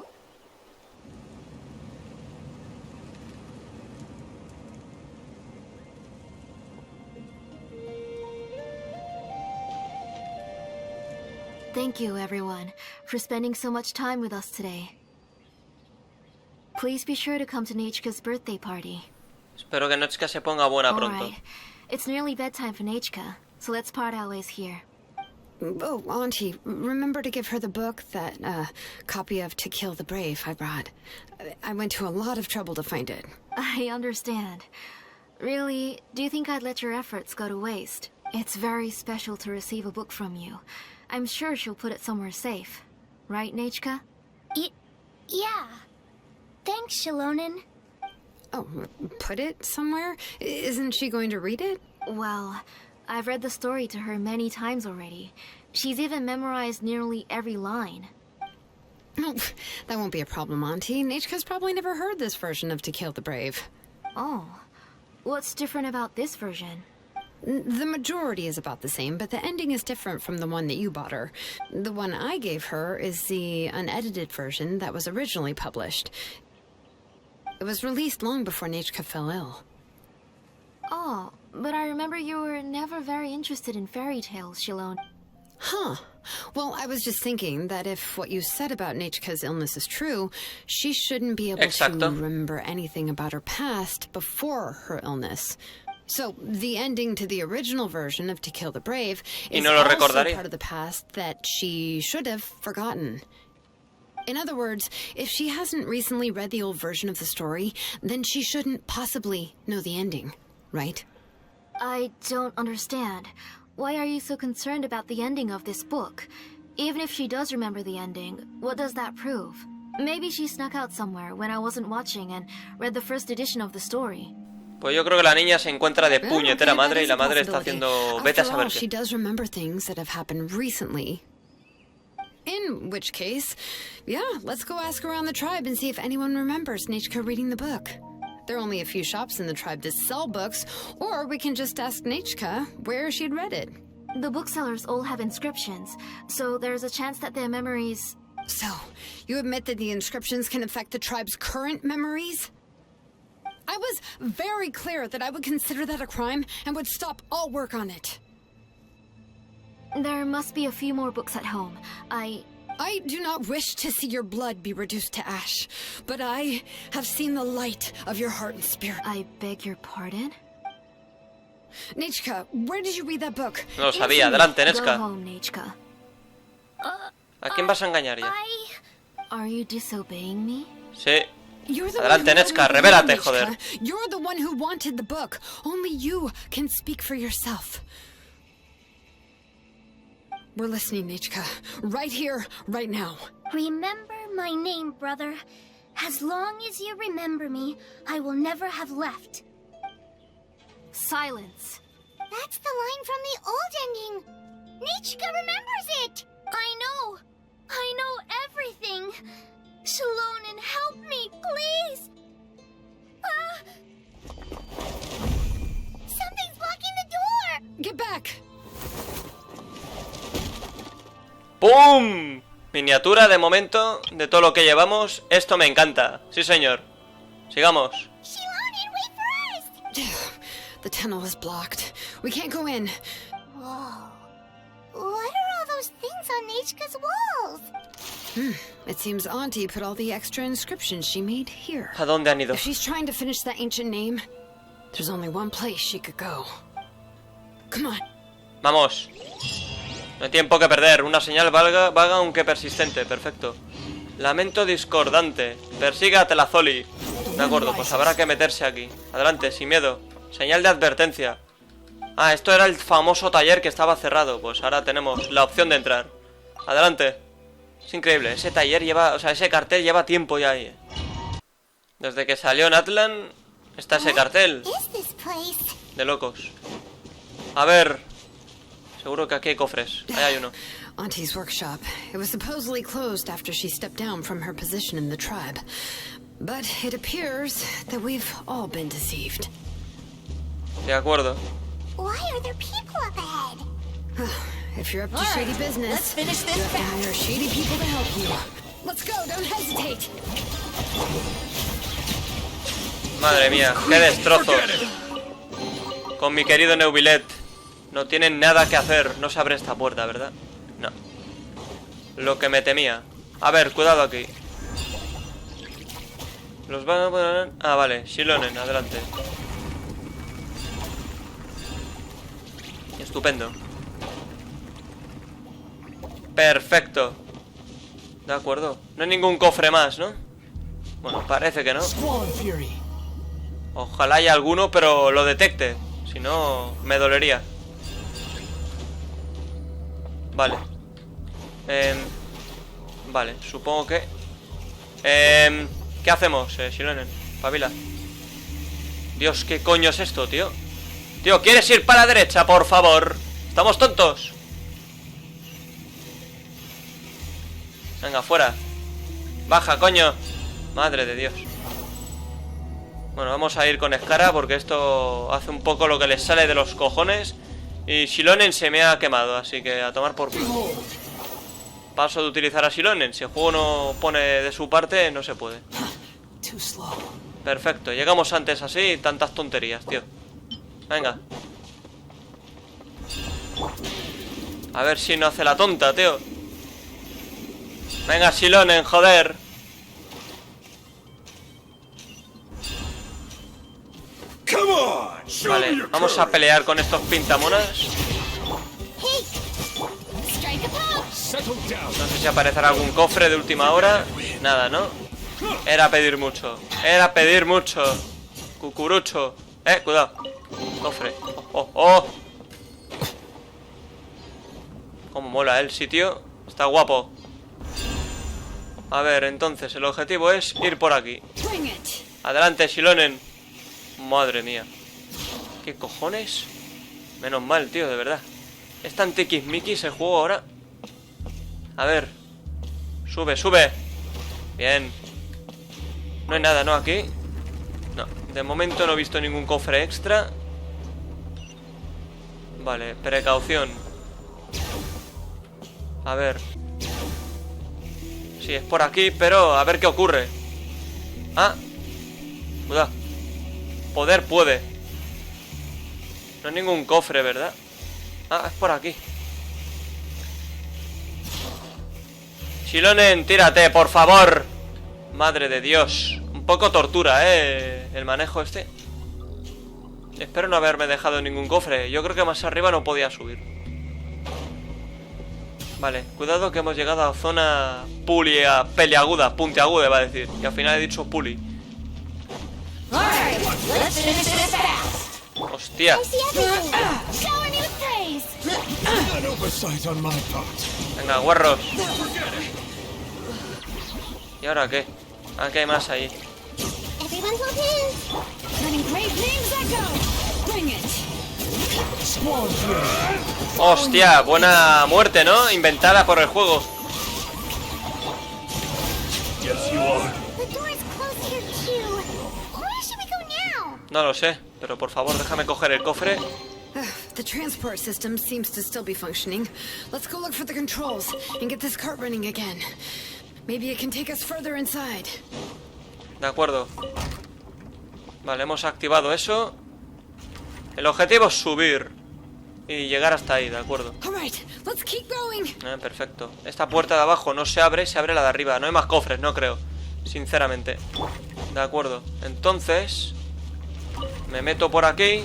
Thank you, everyone, for spending so much time with us today. Please be sure to come to Nechka's birthday party. Espero que Nechka se ponga buena pronto. Alright. It's nearly bedtime for Nechka, so let's part our ways here. Oh, Auntie, remember to give her the book, that copy of To Kill the Brave I brought. I went to a lot of trouble to find it. I understand. Really, do you think I'd let your efforts go to waste? It's very special to receive a book from you. I'm sure she'll put it somewhere safe. Right, Nechka? Yeah. Thanks, Xilonen. Oh, put it somewhere? Isn't she going to read it? Well, I've read the story to her many times already. She's even memorized nearly every line. Oh, that won't be a problem, Auntie. Nechka's probably never heard this version of To Kill the Brave. Oh. What's different about this version? The majority is about the same, but the ending is different from the one that you bought her. The one I gave her is the unedited version that was originally published. It was released long before Nechka fell ill. Oh, but I remember you were never very interested in fairy tales, Xilonen. Huh. Well, I was just thinking that if what you said about Nechka's illness is true, she shouldn't be able Exacto. to remember anything about her past before her illness. So, the ending to the original version of To Kill the Brave is no lo also recordaría. part of the past that she should have forgotten. In other words, if she hasn't recently read the old version of the story, then she shouldn't possibly know the ending, right? I don't understand. Why are you so concerned about the ending of this book? Even if she does remember the ending, what does that prove? Maybe she snuck out somewhere when I wasn't watching and read the first edition of the story. Pues yo creo que la niña se encuentra de puñetera Okay, madre that y is la a madre está possibility. haciendo... Vete a After saber all, she qué. does remember things that have happened recently. In which case, yeah, let's go ask around the tribe and see if anyone remembers Nechka reading the book. There are only a few shops in the tribe that sell books, or we can just ask Nechka where she'd read it. The booksellers all have inscriptions, so there's a chance that their memories... So, you admit that the inscriptions can affect the tribe's current memories? I was very clear that I would consider that a crime and would stop all work on it. There must be a few more books at home. I do not wish to see your blood be reduced to ash, but I have seen the light of your heart and spirit. I beg your pardon? Nechka, where did you read that book? No lo sabía. Adelante, Go Nechka. home, Nechka. ¿A quién vas a engañar ya? Are you disobeying me? Sí. You're the Adelante, one who Nechka, wanted the revélate, book, joder. Nechka. You're the one who wanted the book. Only you can speak for yourself. We're listening, Nechka. Right here, right now. Remember my name, brother. As long as you remember me, I will never have left. Silence. That's the line from the old ending. Nechka remembers it. I know everything. Xilonen, help me, please. Something's blocking the door. Get back. ¡Pum! Miniatura de momento de todo lo que llevamos. Esto me encanta. Sí, señor. Sigamos. Xilonen, wait for us. The tunnel is blocked. We can't go in. Whoa. What are all those things on Nechka's walls? It seems Auntie put all the extra inscriptions she made here. ¿A dónde han ido? If she's trying to finish that ancient name, there's only one place she could go. Come on. Vamos. No hay tiempo que perder. Una señal vaga aunque persistente. Perfecto. Lamento discordante. Persiga a Telazoli. De acuerdo, pues habrá que meterse aquí. Adelante, sin miedo. Señal de advertencia. Ah, esto era el famoso taller que estaba cerrado. Pues ahora tenemos la opción de entrar. Adelante. Es increíble. Ese taller lleva... O sea, ese cartel lleva tiempo ya ahí. Desde que salió Natlan está ese cartel. What is this place? De locos. A ver. Seguro que aquí hay cofres. Ahí hay uno. Auntie's workshop. It was supposedly closed after she stepped down from her position in the tribe. But it appears that we've all been deceived. De acuerdo. Why are there people up ahead? If you're up to shady business, let's finish this you have to fast. hire shady people to help you. Let's go, don't hesitate. Madre mía, qué destrozos. Con mi querido Neuvillet. No tienen nada que hacer. No se abre esta puerta, ¿verdad? No. Lo que me temía. A ver, cuidado aquí. Los van a poner... Ah, vale, Xilonen, adelante. Estupendo. Perfecto. De acuerdo. No hay ningún cofre más, ¿no? Bueno, parece que no. Ojalá haya alguno, pero lo detecte. Si no, me dolería. Vale. Vale, supongo que... ¿qué hacemos, Xilonen? Pavila. Dios, ¿qué coño es esto, tío? Tío, ¿quieres ir para la derecha, por favor? ¿Estamos tontos? Venga, fuera. Baja, coño. Madre de Dios. Bueno, vamos a ir con Escara porque esto hace un poco lo que les sale de los cojones. Y Xilonen se me ha quemado, así que a tomar por culo. Paso de utilizar a Xilonen. Si el juego no pone de su parte, no se puede. Perfecto, llegamos antes así. Tantas tonterías, tío. Venga. A ver si no hace la tonta, tío. Venga, Xilonen, joder. Vale, vamos a pelear con estos pintamonas. No sé si aparecerá algún cofre de última hora. Nada, ¿no? Era pedir mucho. Era pedir mucho. Cucurucho. Cuidado. Cofre. Oh, oh. Cómo mola el sitio. Está guapo. A ver, entonces el objetivo es ir por aquí. Adelante, Xilonen. Madre mía. ¿Qué cojones? Menos mal, tío, de verdad. Es tan tiquismiquis el juego ahora. A ver. Sube, sube. Bien. No hay nada, ¿no? Aquí. No, de momento no he visto ningún cofre extra. Vale, precaución. A ver. Sí, es por aquí, pero a ver qué ocurre. Ah. Cuidado. Poder puede. No hay ningún cofre, ¿verdad? Ah, es por aquí. Xilonen, tírate, por favor. Madre de Dios. Un poco tortura, el manejo este. Espero no haberme dejado ningún cofre. Yo creo que más arriba no podía subir. Vale, cuidado que hemos llegado a zona peliaguda, puntiaguda, va a decir. Y al final he dicho puli. Hostia. Venga, guarros. ¿Y ahora qué? Ah, que hay más ahí. Hostia, buena muerte, ¿no? Inventada por el juego. No lo sé, pero por favor déjame coger el cofre. The transport system seems to still be functioning. Let's go look for the controls and get this cart running again. Maybe it can take us further inside. De acuerdo. Vale, hemos activado eso. El objetivo es subir y llegar hasta ahí, de acuerdo. Perfecto. Esta puerta de abajo no se abre la de arriba. No hay más cofres, no creo, sinceramente. De acuerdo. Entonces me meto por aquí.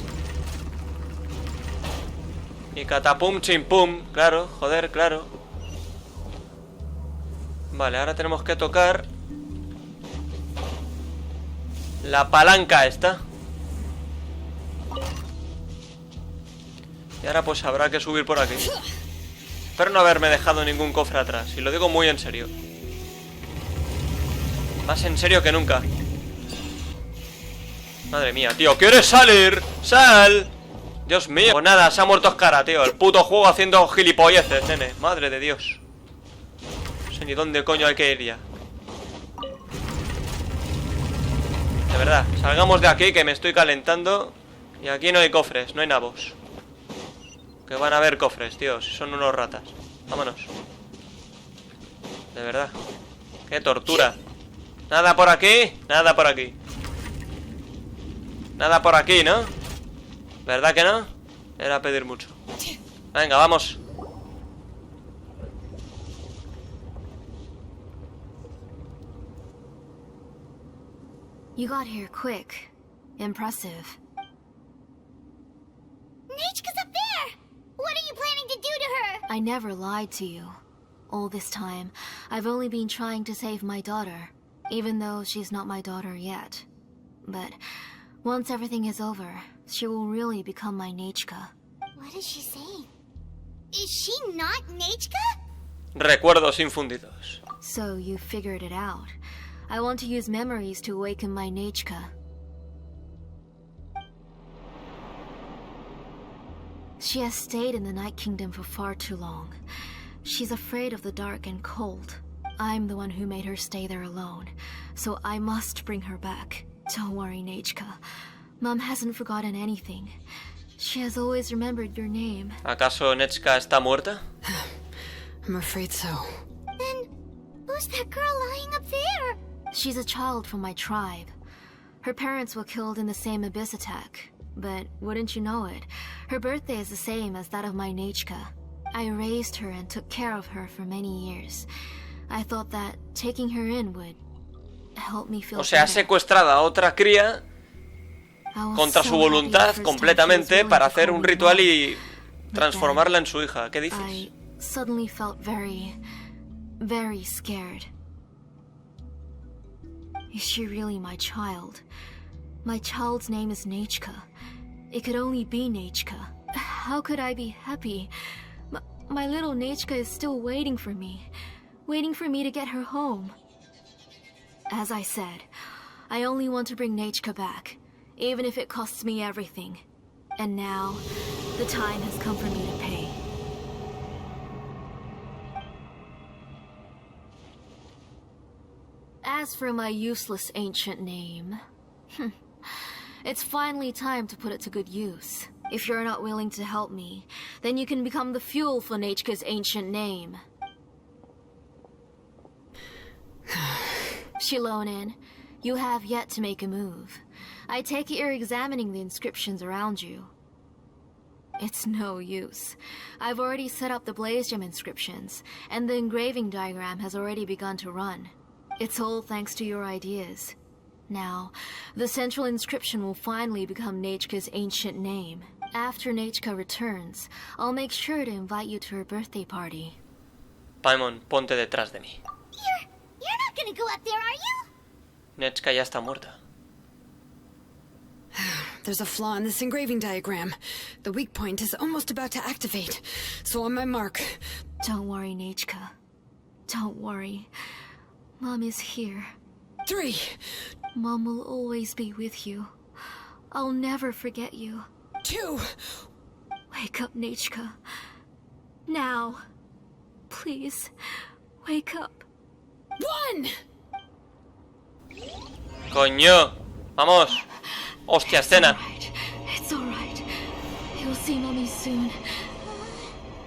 Y catapum, chimpum. Claro, joder, claro. Vale, ahora tenemos que tocar la palanca esta. Y ahora pues habrá que subir por aquí. Espero no haberme dejado ningún cofre atrás. Y lo digo muy en serio. Más en serio que nunca. Madre mía, tío, ¿quieres salir? ¡Sal! Dios mío. Pues nada, se ha muerto Oscara, tío. El puto juego haciendo gilipolleces, nene. Madre de Dios. No sé ni dónde coño hay que ir ya. De verdad, salgamos de aquí que me estoy calentando. Y aquí no hay cofres, no hay nabos. Que van a haber cofres, tío, si son unos ratas. Vámonos. De verdad. Qué tortura. Nada por aquí, nada por aquí. Nada por aquí, ¿no? ¿Verdad que no? Era pedir mucho. Venga, vamos. You got here quick. Impressive. Nechka's up there! What are you planning to do to her? I never lied to you. All this time, I've only been trying to save my daughter, even though she's not my daughter yet. But once everything is over, she will really become my Nechka. What is she saying? Is she not Nechka? Recuerdos infundidos. So you figured it out. I want to use memories to awaken my Nechka. She has stayed in the Night Kingdom for far too long. She's afraid of the dark and cold. I'm the one who made her stay there alone, so I must bring her back. Don't worry, Nechka. Mom hasn't forgotten anything. She has always remembered your name. ¿Acaso Nechka está muerta? I'm afraid so. Then, who's that girl lying up there? She's a child from my tribe. Her parents were killed in the same abyss attack. But wouldn't you know it, her birthday is the same as that of my Nechka. I raised her and took care of her for many years. I thought that taking her in would help me feel O sea, ha secuestrado a otra cría contra su voluntad completamente para hacer un ritual y transformarla en su hija. ¿Qué dices? I suddenly felt very, very scared. Is she really my child? My child's name is Nechka. It could only be Nechka. How could I be happy? My little Nechka is still waiting for me to get her home. As I said, I only want to bring Nechka back, even if it costs me everything. And now, the time has come for me to pay. As for my useless ancient name, it's finally time to put it to good use. If you're not willing to help me, then you can become the fuel for Nechka's ancient name. Xilonen, you have yet to make a move. I take it you're examining the inscriptions around you. It's no use. I've already set up the blaze gem inscriptions, and the engraving diagram has already begun to run. It's all thanks to your ideas. Now, the central inscription will finally become Nechka's ancient name. After Nechka returns, I'll make sure to invite you to her birthday party. Paimon, ponte detrás de mí. You're not gonna go up there, are you? Nechka ya está muerta. There's a flaw in this engraving diagram. The weak point is almost about to activate. So on my mark. Don't worry, Nechka. Don't worry. Mom is here. 3. Mom will always be with you. I'll never forget you. 2. Wake up, Nechka. Now. Please, wake up. 1. ¡Coño! ¡Vamos! ¡Hostia, escena! It's alright. You'll see Mommy soon.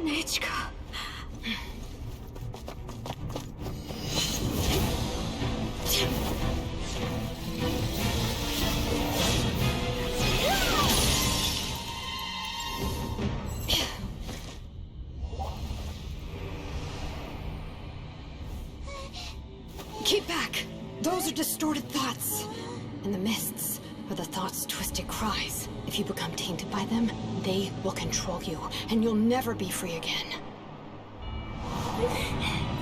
Nechka. Keep back! Those are distorted thoughts. In the mists are the thoughts' twisted cries. If you become tainted by them, they will control you, and you'll never be free again.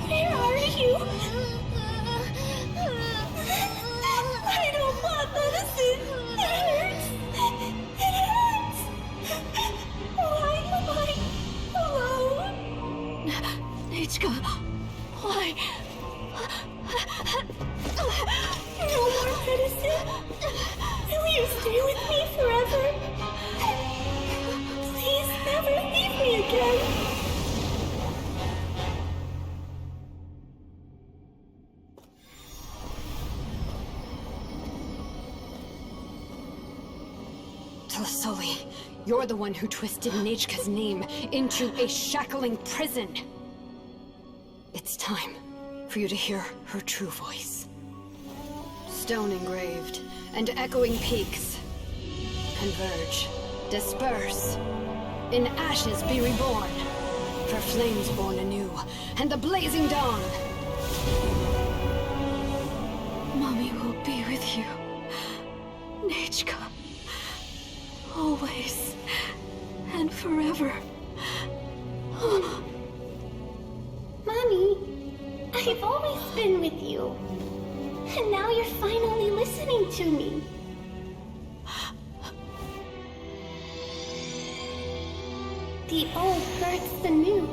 Where are you? I don't want medicine. It hurts. It hurts. Why am I alone? Nechka, why? No more medicine. Will you stay with me forever? Please never leave me again. Tlasoli, you're the one who twisted Nechka's name into a shackling prison. It's time for you to hear her true voice. Stone engraved and echoing peaks converge, disperse, in ashes be reborn, for flames born anew, and the blazing dawn. Mommy will be with you, Nechka. Always and forever. Mommy, I've always been with you. And now you're finally listening to me. The old hurts the new,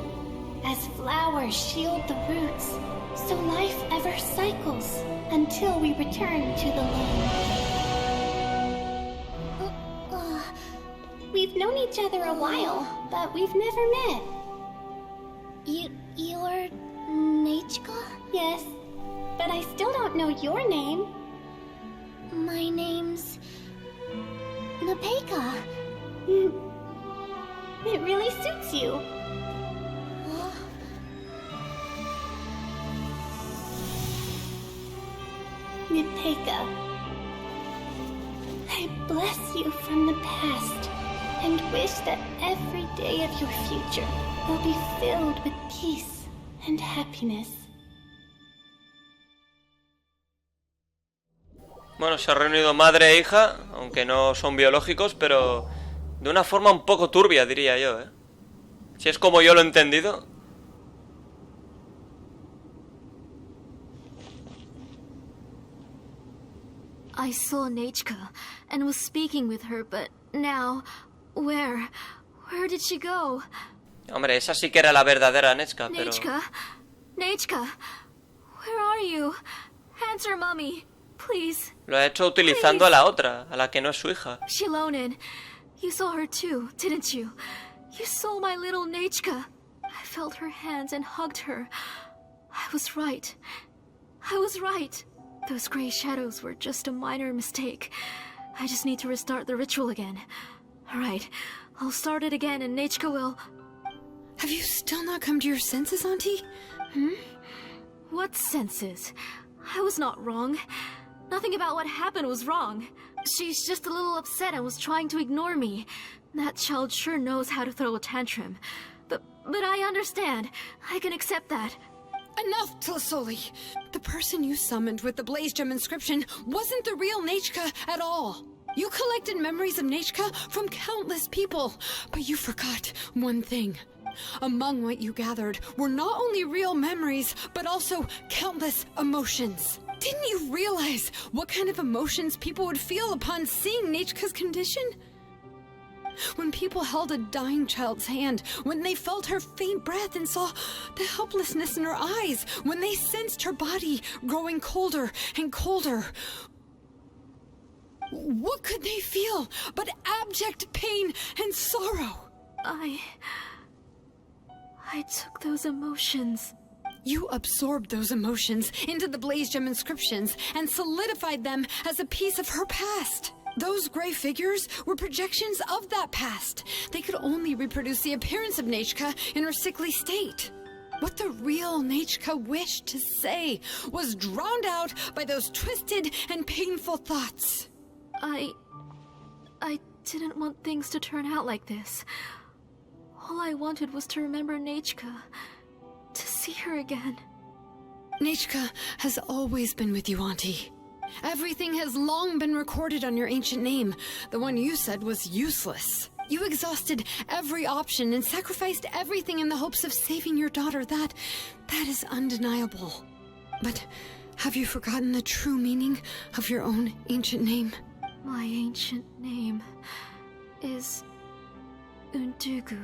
as flowers shield the roots, so life ever cycles until we return to the loam. We've known each other a while, but we've never met. You're Nechka? Yes, but I still don't know your name. My name's Nepeka. It really suits you. Nepeka, I bless you from the past and wish that every day of your future will be filled with peace and happiness. Bueno, se ha reunido madre e hija, aunque no son biológicos, pero de una forma un poco turbia, diría yo, ¿eh? Si es como yo lo he entendido. I saw Nechka and was speaking with her, but now, where did she go? Hombre, esa sí que era la verdadera Nechka, pero... Nechka, where are you? Answer, mommy, please. Lo ha hecho utilizando a la otra, a la que no es su hija. Xilonen, you saw her too, didn't you? You saw my little Nechka. I felt her hands and hugged her. I was right. Those gray shadows were just a minor mistake. I just need to restart the ritual again. Alright, I'll start it again and Nechka will... Have you still not come to your senses, Auntie? What senses? I was not wrong. Nothing about what happened was wrong. She's just a little upset and was trying to ignore me. That child sure knows how to throw a tantrum. But I understand. I can accept that. Enough, Tlasoli! The person you summoned with the Blaze Gem inscription wasn't the real Nechka at all. You collected memories of Nechka from countless people, but you forgot one thing. Among what you gathered were not only real memories, but also countless emotions. Didn't you realize what kind of emotions people would feel upon seeing Nechka's condition? When people held a dying child's hand, when they felt her faint breath and saw the helplessness in her eyes, when they sensed her body growing colder and colder, what could they feel but abject pain and sorrow? I took those emotions. You absorbed those emotions into the Blaze Gem inscriptions and solidified them as a piece of her past. Those gray figures were projections of that past. They could only reproduce the appearance of Nechka in her sickly state. What the real Nechka wished to say was drowned out by those twisted and painful thoughts. I didn't want things to turn out like this. All I wanted was to remember Nechka, to see her again. Nechka has always been with you, Auntie. Everything has long been recorded on your ancient name. The one you said was useless. You exhausted every option and sacrificed everything in the hopes of saving your daughter. That is undeniable. But have you forgotten the true meaning of your own ancient name? My ancient name is Undugu.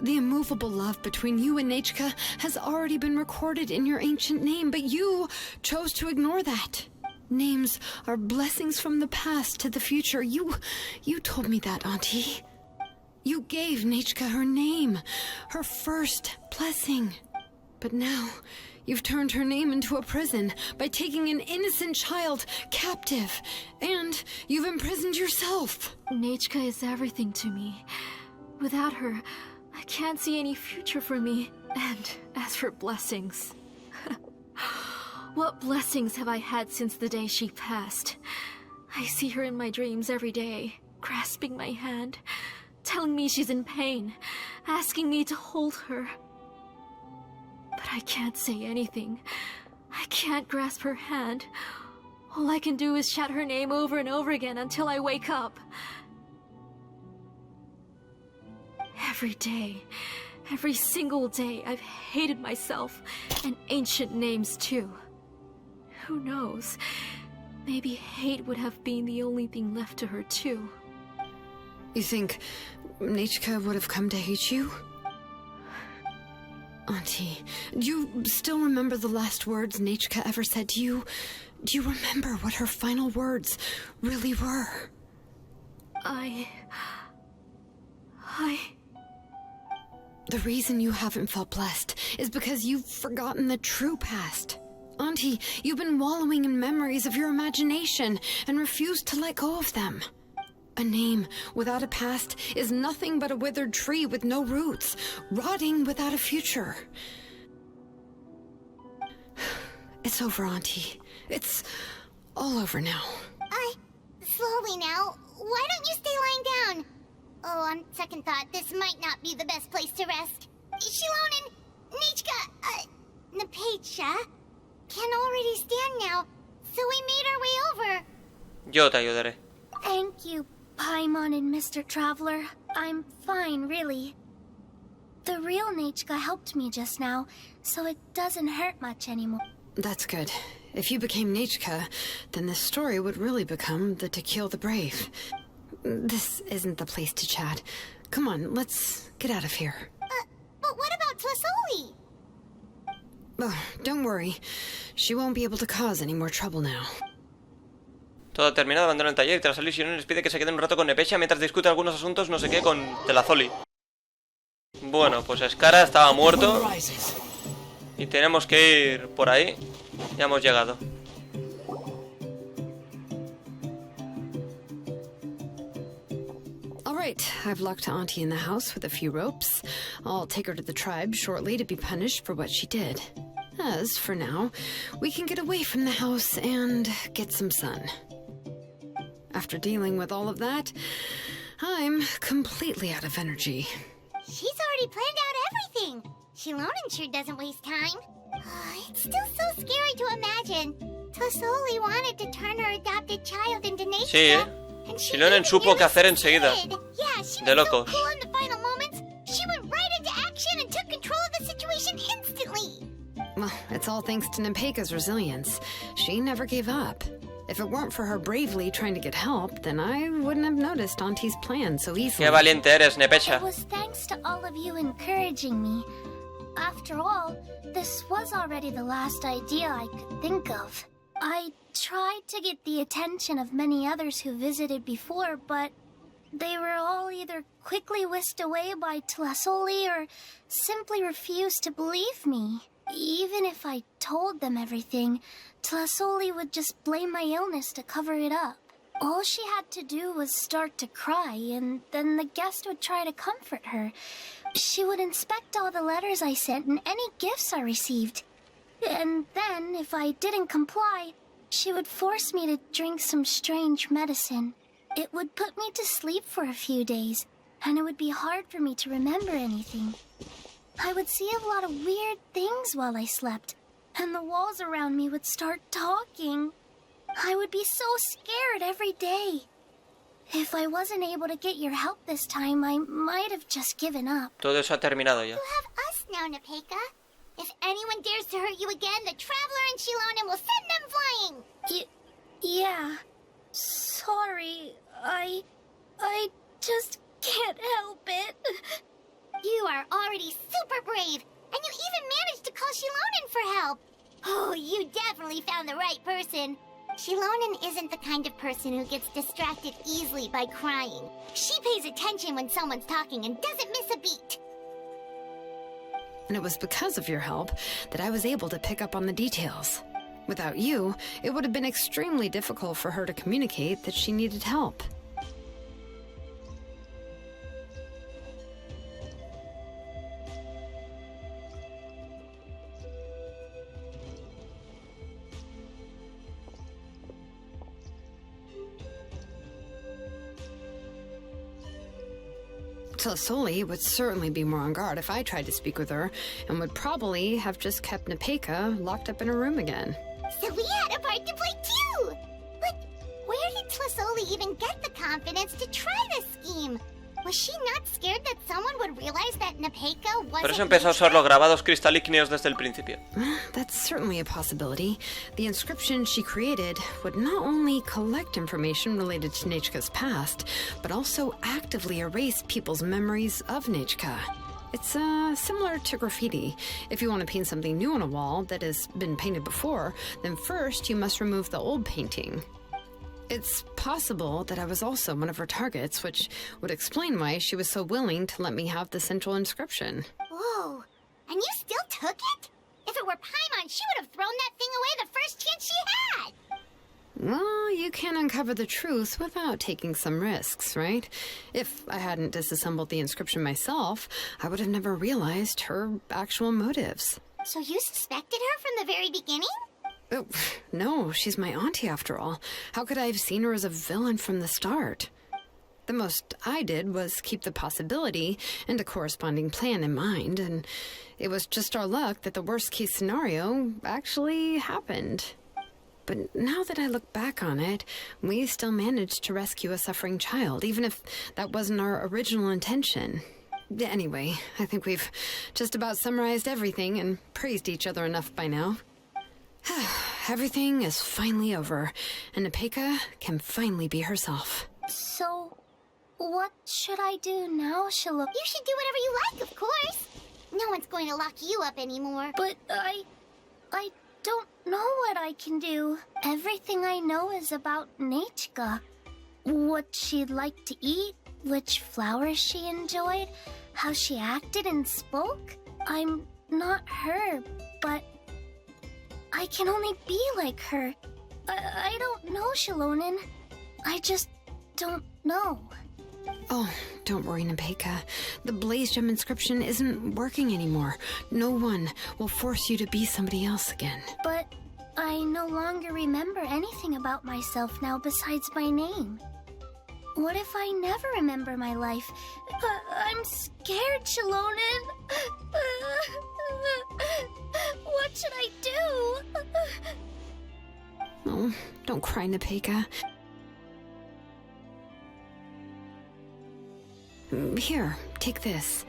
The immovable love between you and Nechka has already been recorded in your ancient name, but you chose to ignore that. Names are blessings from the past to the future. You told me that, Auntie. You gave Nechka her name, her first blessing. But now, you've turned her name into a prison by taking an innocent child captive. And you've imprisoned yourself. Nechka is everything to me. Without her, I can't see any future for me. And as for blessings... What blessings have I had since the day she passed? I see her in my dreams every day, grasping my hand, telling me she's in pain, asking me to hold her. But I can't say anything. I can't grasp her hand. All I can do is shout her name over and over again until I wake up. Every day, every single day, I've hated myself, and ancient names too. Who knows? Maybe hate would have been the only thing left to her too. You think Nechka would have come to hate you? Auntie, do you still remember the last words Nechka ever said to you? Do you remember what her final words really were? The reason you haven't felt blessed is because you've forgotten the true past. Auntie, you've been wallowing in memories of your imagination and refused to let go of them. A name without a past is nothing but a withered tree with no roots, rotting without a future. It's over, Auntie. It's all over now. Slowly now. Why don't you stay lying down? Oh, on second thought, this might not be the best place to rest. Xilonen, Nechka, Napecha can already stand now, so we made our way over. Yo te ayudaré. Thank you, Paimon and Mr. Traveler. I'm fine, really. The real Nechka helped me just now, so it doesn't hurt much anymore. That's good. If you became Nechka, then this story would really become the To Kill the Brave. This isn't the place to chat. Come on, let's get out of here. But what about Tlasoli? Oh, don't worry. She won't be able to cause any more trouble now. Todo terminado, abandona el taller y tras salir Xilonen les pide que se queden un rato con Nepecha mientras discute algunos asuntos no sé qué con Telazoli. Bueno, pues Skara estaba muerto y tenemos que ir por ahí. Ya hemos llegado. Alright, I've locked Auntie in the house with a few ropes. I'll take her to the tribe shortly to be punished for what she did. As for now, we can get away from the house and get some sun. After dealing with all of that, I'm completely out of energy. She's already planned out everything. Xilonen sure doesn't waste time. It's still so scary to imagine. Tlasoli wanted to turn her adopted child into Nechka. Sí, Xilonen supo qué hacer enseguida. Yeah, she De was so locos. cool in the final moments. She went right into action and took control of the situation instantly. Well, it's all thanks to Nepeka's resilience. She never gave up. If it weren't for her bravely trying to get help, then I wouldn't have noticed Auntie's plan so easily. Qué valiente eres, Nepecha. It was thanks to all of you encouraging me. After all, this was already the last idea I could think of. I tried to get the attention of many others who visited before, but they were all either quickly whisked away by Tlasoli or simply refused to believe me. Even if I told them everything, Tlasoli would just blame my illness to cover it up. All she had to do was start to cry, and then the guest would try to comfort her. She would inspect all the letters I sent and any gifts I received. And then, if I didn't comply, she would force me to drink some strange medicine. It would put me to sleep for a few days, and it would be hard for me to remember anything. I would see a lot of weird things while I slept, and the walls around me would start talking. I would be so scared every day. If I wasn't able to get your help this time, I might have just given up. Todo eso ha terminado ya. You have us now, Nepeka. If anyone dares to hurt you again, the Traveler and Xilonen will send them flying! Yeah. Sorry, I just can't help it. You are already super brave, and you even managed to call Xilonen for help. Oh, you definitely found the right person. Xilonen isn't the kind of person who gets distracted easily by crying. She pays attention when someone's talking and doesn't miss a beat. And it was because of your help that I was able to pick up on the details. Without you, it would have been extremely difficult for her to communicate that she needed help. Tlasoli would certainly be more on guard if I tried to speak with her, and would probably have just kept Nepeka locked up in her room again. So we had a part to play too! But where did Tlasoli even get the confidence to try this scheme? Was she not scared that someone would realize that Nepeka wasn't... Por eso empezó a usar los grabados cristalígneos desde el principio. That's certainly a possibility. The inscription she created would not only collect information related to Nechka's past, but also actively erase people's memories of Nechka. It's similar to graffiti. If you want to paint something new on a wall that has been painted before, then first you must remove the old painting. It's possible that I was also one of her targets, which would explain why she was so willing to let me have the central inscription. Whoa, and you still took it? If it were Paimon, she would have thrown that thing away the first chance she had! Well, you can't uncover the truth without taking some risks, right? If I hadn't disassembled the inscription myself, I would have never realized her actual motives. So you suspected her from the very beginning? Oh, no, she's my auntie after all. How could I have seen her as a villain from the start? The most I did was keep the possibility and a corresponding plan in mind, and it was just our luck that the worst-case scenario actually happened. But now that I look back on it, we still managed to rescue a suffering child, even if that wasn't our original intention. Anyway, I think we've just about summarized everything and praised each other enough by now. Everything is finally over, and Nepeka can finally be herself. So, what should I do now, Xilonen? You should do whatever you like, of course. No one's going to lock you up anymore. But I don't know what I can do. Everything I know is about Nechka. What she'd like to eat, which flowers she enjoyed, how she acted and spoke. I'm not her, but I can only be like her. I don't know, Xilonen. I just don't know. Oh, don't worry, Nepeka. The Blaze Gem inscription isn't working anymore. No one will force you to be somebody else again. But I no longer remember anything about myself now besides my name. What if I never remember my life? I'm scared, Xilonen. What should I do? Oh, don't cry, Nepeka. Here, take this.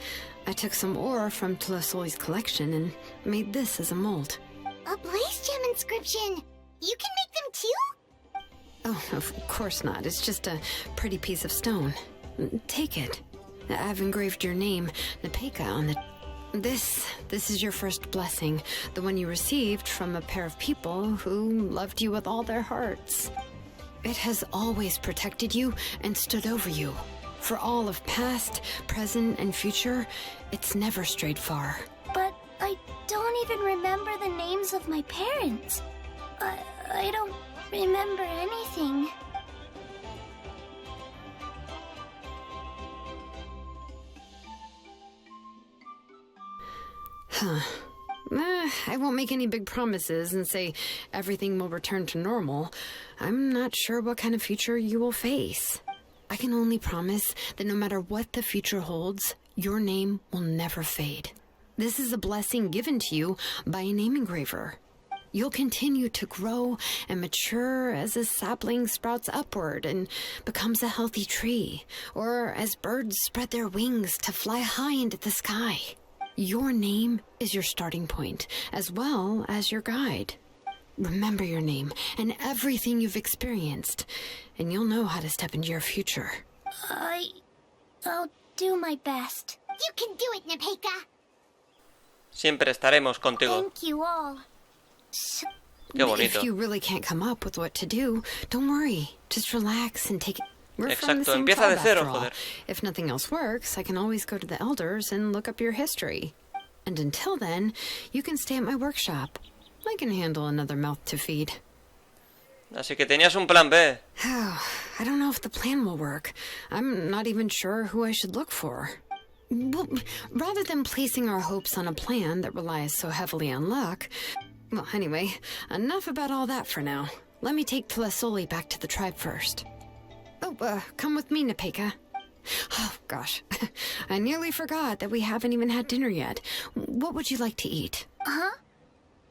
I took some ore from Tlasoli's collection and made this as a mold. A Blaze Gem inscription! You can make them too? Oh, of course not. It's just a pretty piece of stone. Take it. I've engraved your name, Nepeka, on the... This is your first blessing, the one you received from a pair of people who loved you with all their hearts. It has always protected you and stood over you. For all of past, present, and future, it's never strayed far. But I don't even remember the names of my parents. I don't remember anything. Huh. I won't make any big promises and say everything will return to normal. I'm not sure what kind of future you will face. I can only promise that no matter what the future holds, your name will never fade. This is a blessing given to you by a name engraver. You'll continue to grow and mature as a sapling sprouts upward and becomes a healthy tree, or as birds spread their wings to fly high into the sky. Your name is your starting point, as well as your guide. Remember your name and everything you've experienced, and you'll know how to step into your future. I'll do my best. You can do it, Nepeka. Siempre estaremos contigo. Thank you all. Qué bonito. If you really can't come up with what to do, don't worry. Just relax and take it. We're from the Exacto, same empieza de tribe cero, after all. joder. If nothing else works, I can always go to the elders and look up your history. And until then, you can stay at my workshop. I can handle another mouth to feed. Así que tenías un plan B. I don't know if the plan will work. I'm not even sure who I should look for. Well, rather than placing our hopes on a plan that relies so heavily on luck... Well, anyway, enough about all that for now. Let me take Tlasoli back to the tribe first. Oh, come with me, Nepeka. Oh, gosh. I nearly forgot that we haven't even had dinner yet. What would you like to eat? Huh?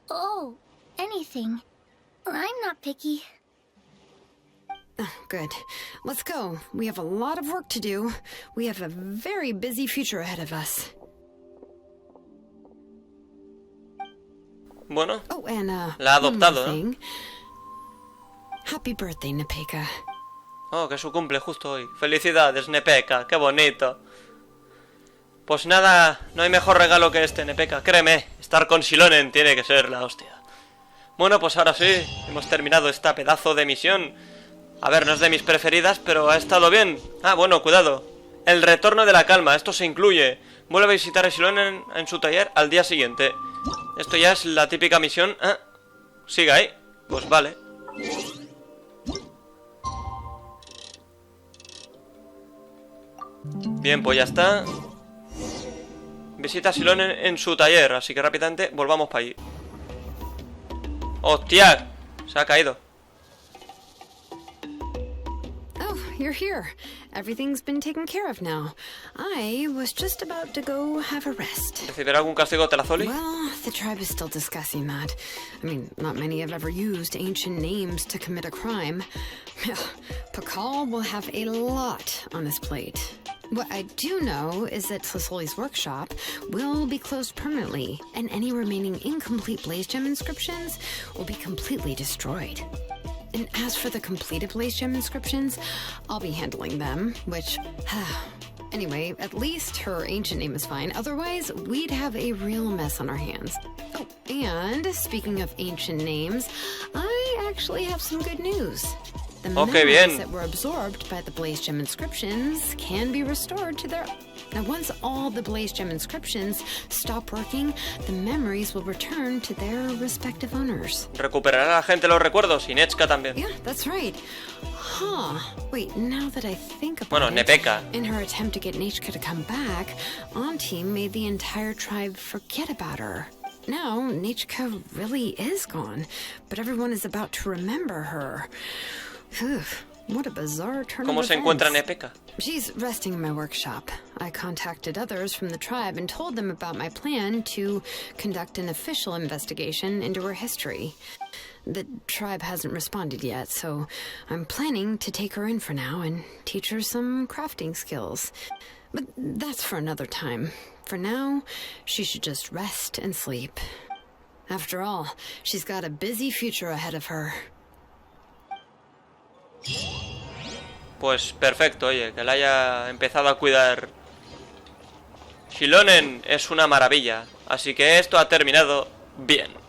Oh, anything. I'm not picky. Oh, good. Let's go. We have a lot of work to do. We have a very busy future ahead of us. Bueno, Oh, and la ha one more adoptado, ¿no? thing. Happy birthday, Nepeka. Oh, que su cumple justo hoy. Felicidades, Nepeka, qué bonito. Pues nada, no hay mejor regalo que este, Nepeka. Créeme, estar con Xilonen tiene que ser la hostia. Bueno, pues ahora sí, hemos terminado esta pedazo de misión. A ver, no es de mis preferidas, pero ha estado bien. Ah, bueno, cuidado. El retorno de la calma, esto se incluye. Vuelve a visitar a Xilonen en su taller al día siguiente. Esto ya es la típica misión. Ah, sigue ahí. Pues vale. Bien, pues ya está. Visita a Xilonen en su taller, así que rápidamente volvamos para allí. ¡Hostia! Se ha caído. Oh, you're here. Everything's been taken care of now. I was just about to go have a rest. ¿Recibirá algún castigo Telazoli? Well, the tribe is still discussing that. I mean, not many have ever used ancient names to commit a crime. Pakal will have a lot on his plate. What I do know is that Tlasoli's workshop will be closed permanently, and any remaining incomplete Blaze Gem inscriptions will be completely destroyed. And as for the completed Blaze Gem inscriptions, I'll be handling them, which... Anyway, at least her ancient name is fine. Otherwise, we'd have a real mess on our hands. Oh, and speaking of ancient names, I actually have some good news. The memories that were absorbed by the Blaze Gem inscriptions can be restored to their... Now, once all the Blaze Gem inscriptions stop working, the memories will return to their respective owners. Recuperará la gente los recuerdos y Netska también. Yeah, that's right. Huh. Wait, now that I think about Bueno, it, Nepeka. in her attempt to get Nechka to come back, Auntie made the entire tribe forget about her. Now, Nechka really is gone, but everyone is about to remember her. Phew, what a bizarre turn ¿Cómo of se events. encuentra Nepeka? She's resting in my workshop. I contacted others from the tribe and told them about my plan to conduct an official investigation into her history. The tribe hasn't responded yet, so I'm planning to take her in for now and teach her some crafting skills. But that's for another time. For now, she should just rest and sleep. After all, she's got a busy future ahead of her. Pues perfecto, oye, que la haya empezado a cuidar. Xilonen es una maravilla, así que esto ha terminado bien.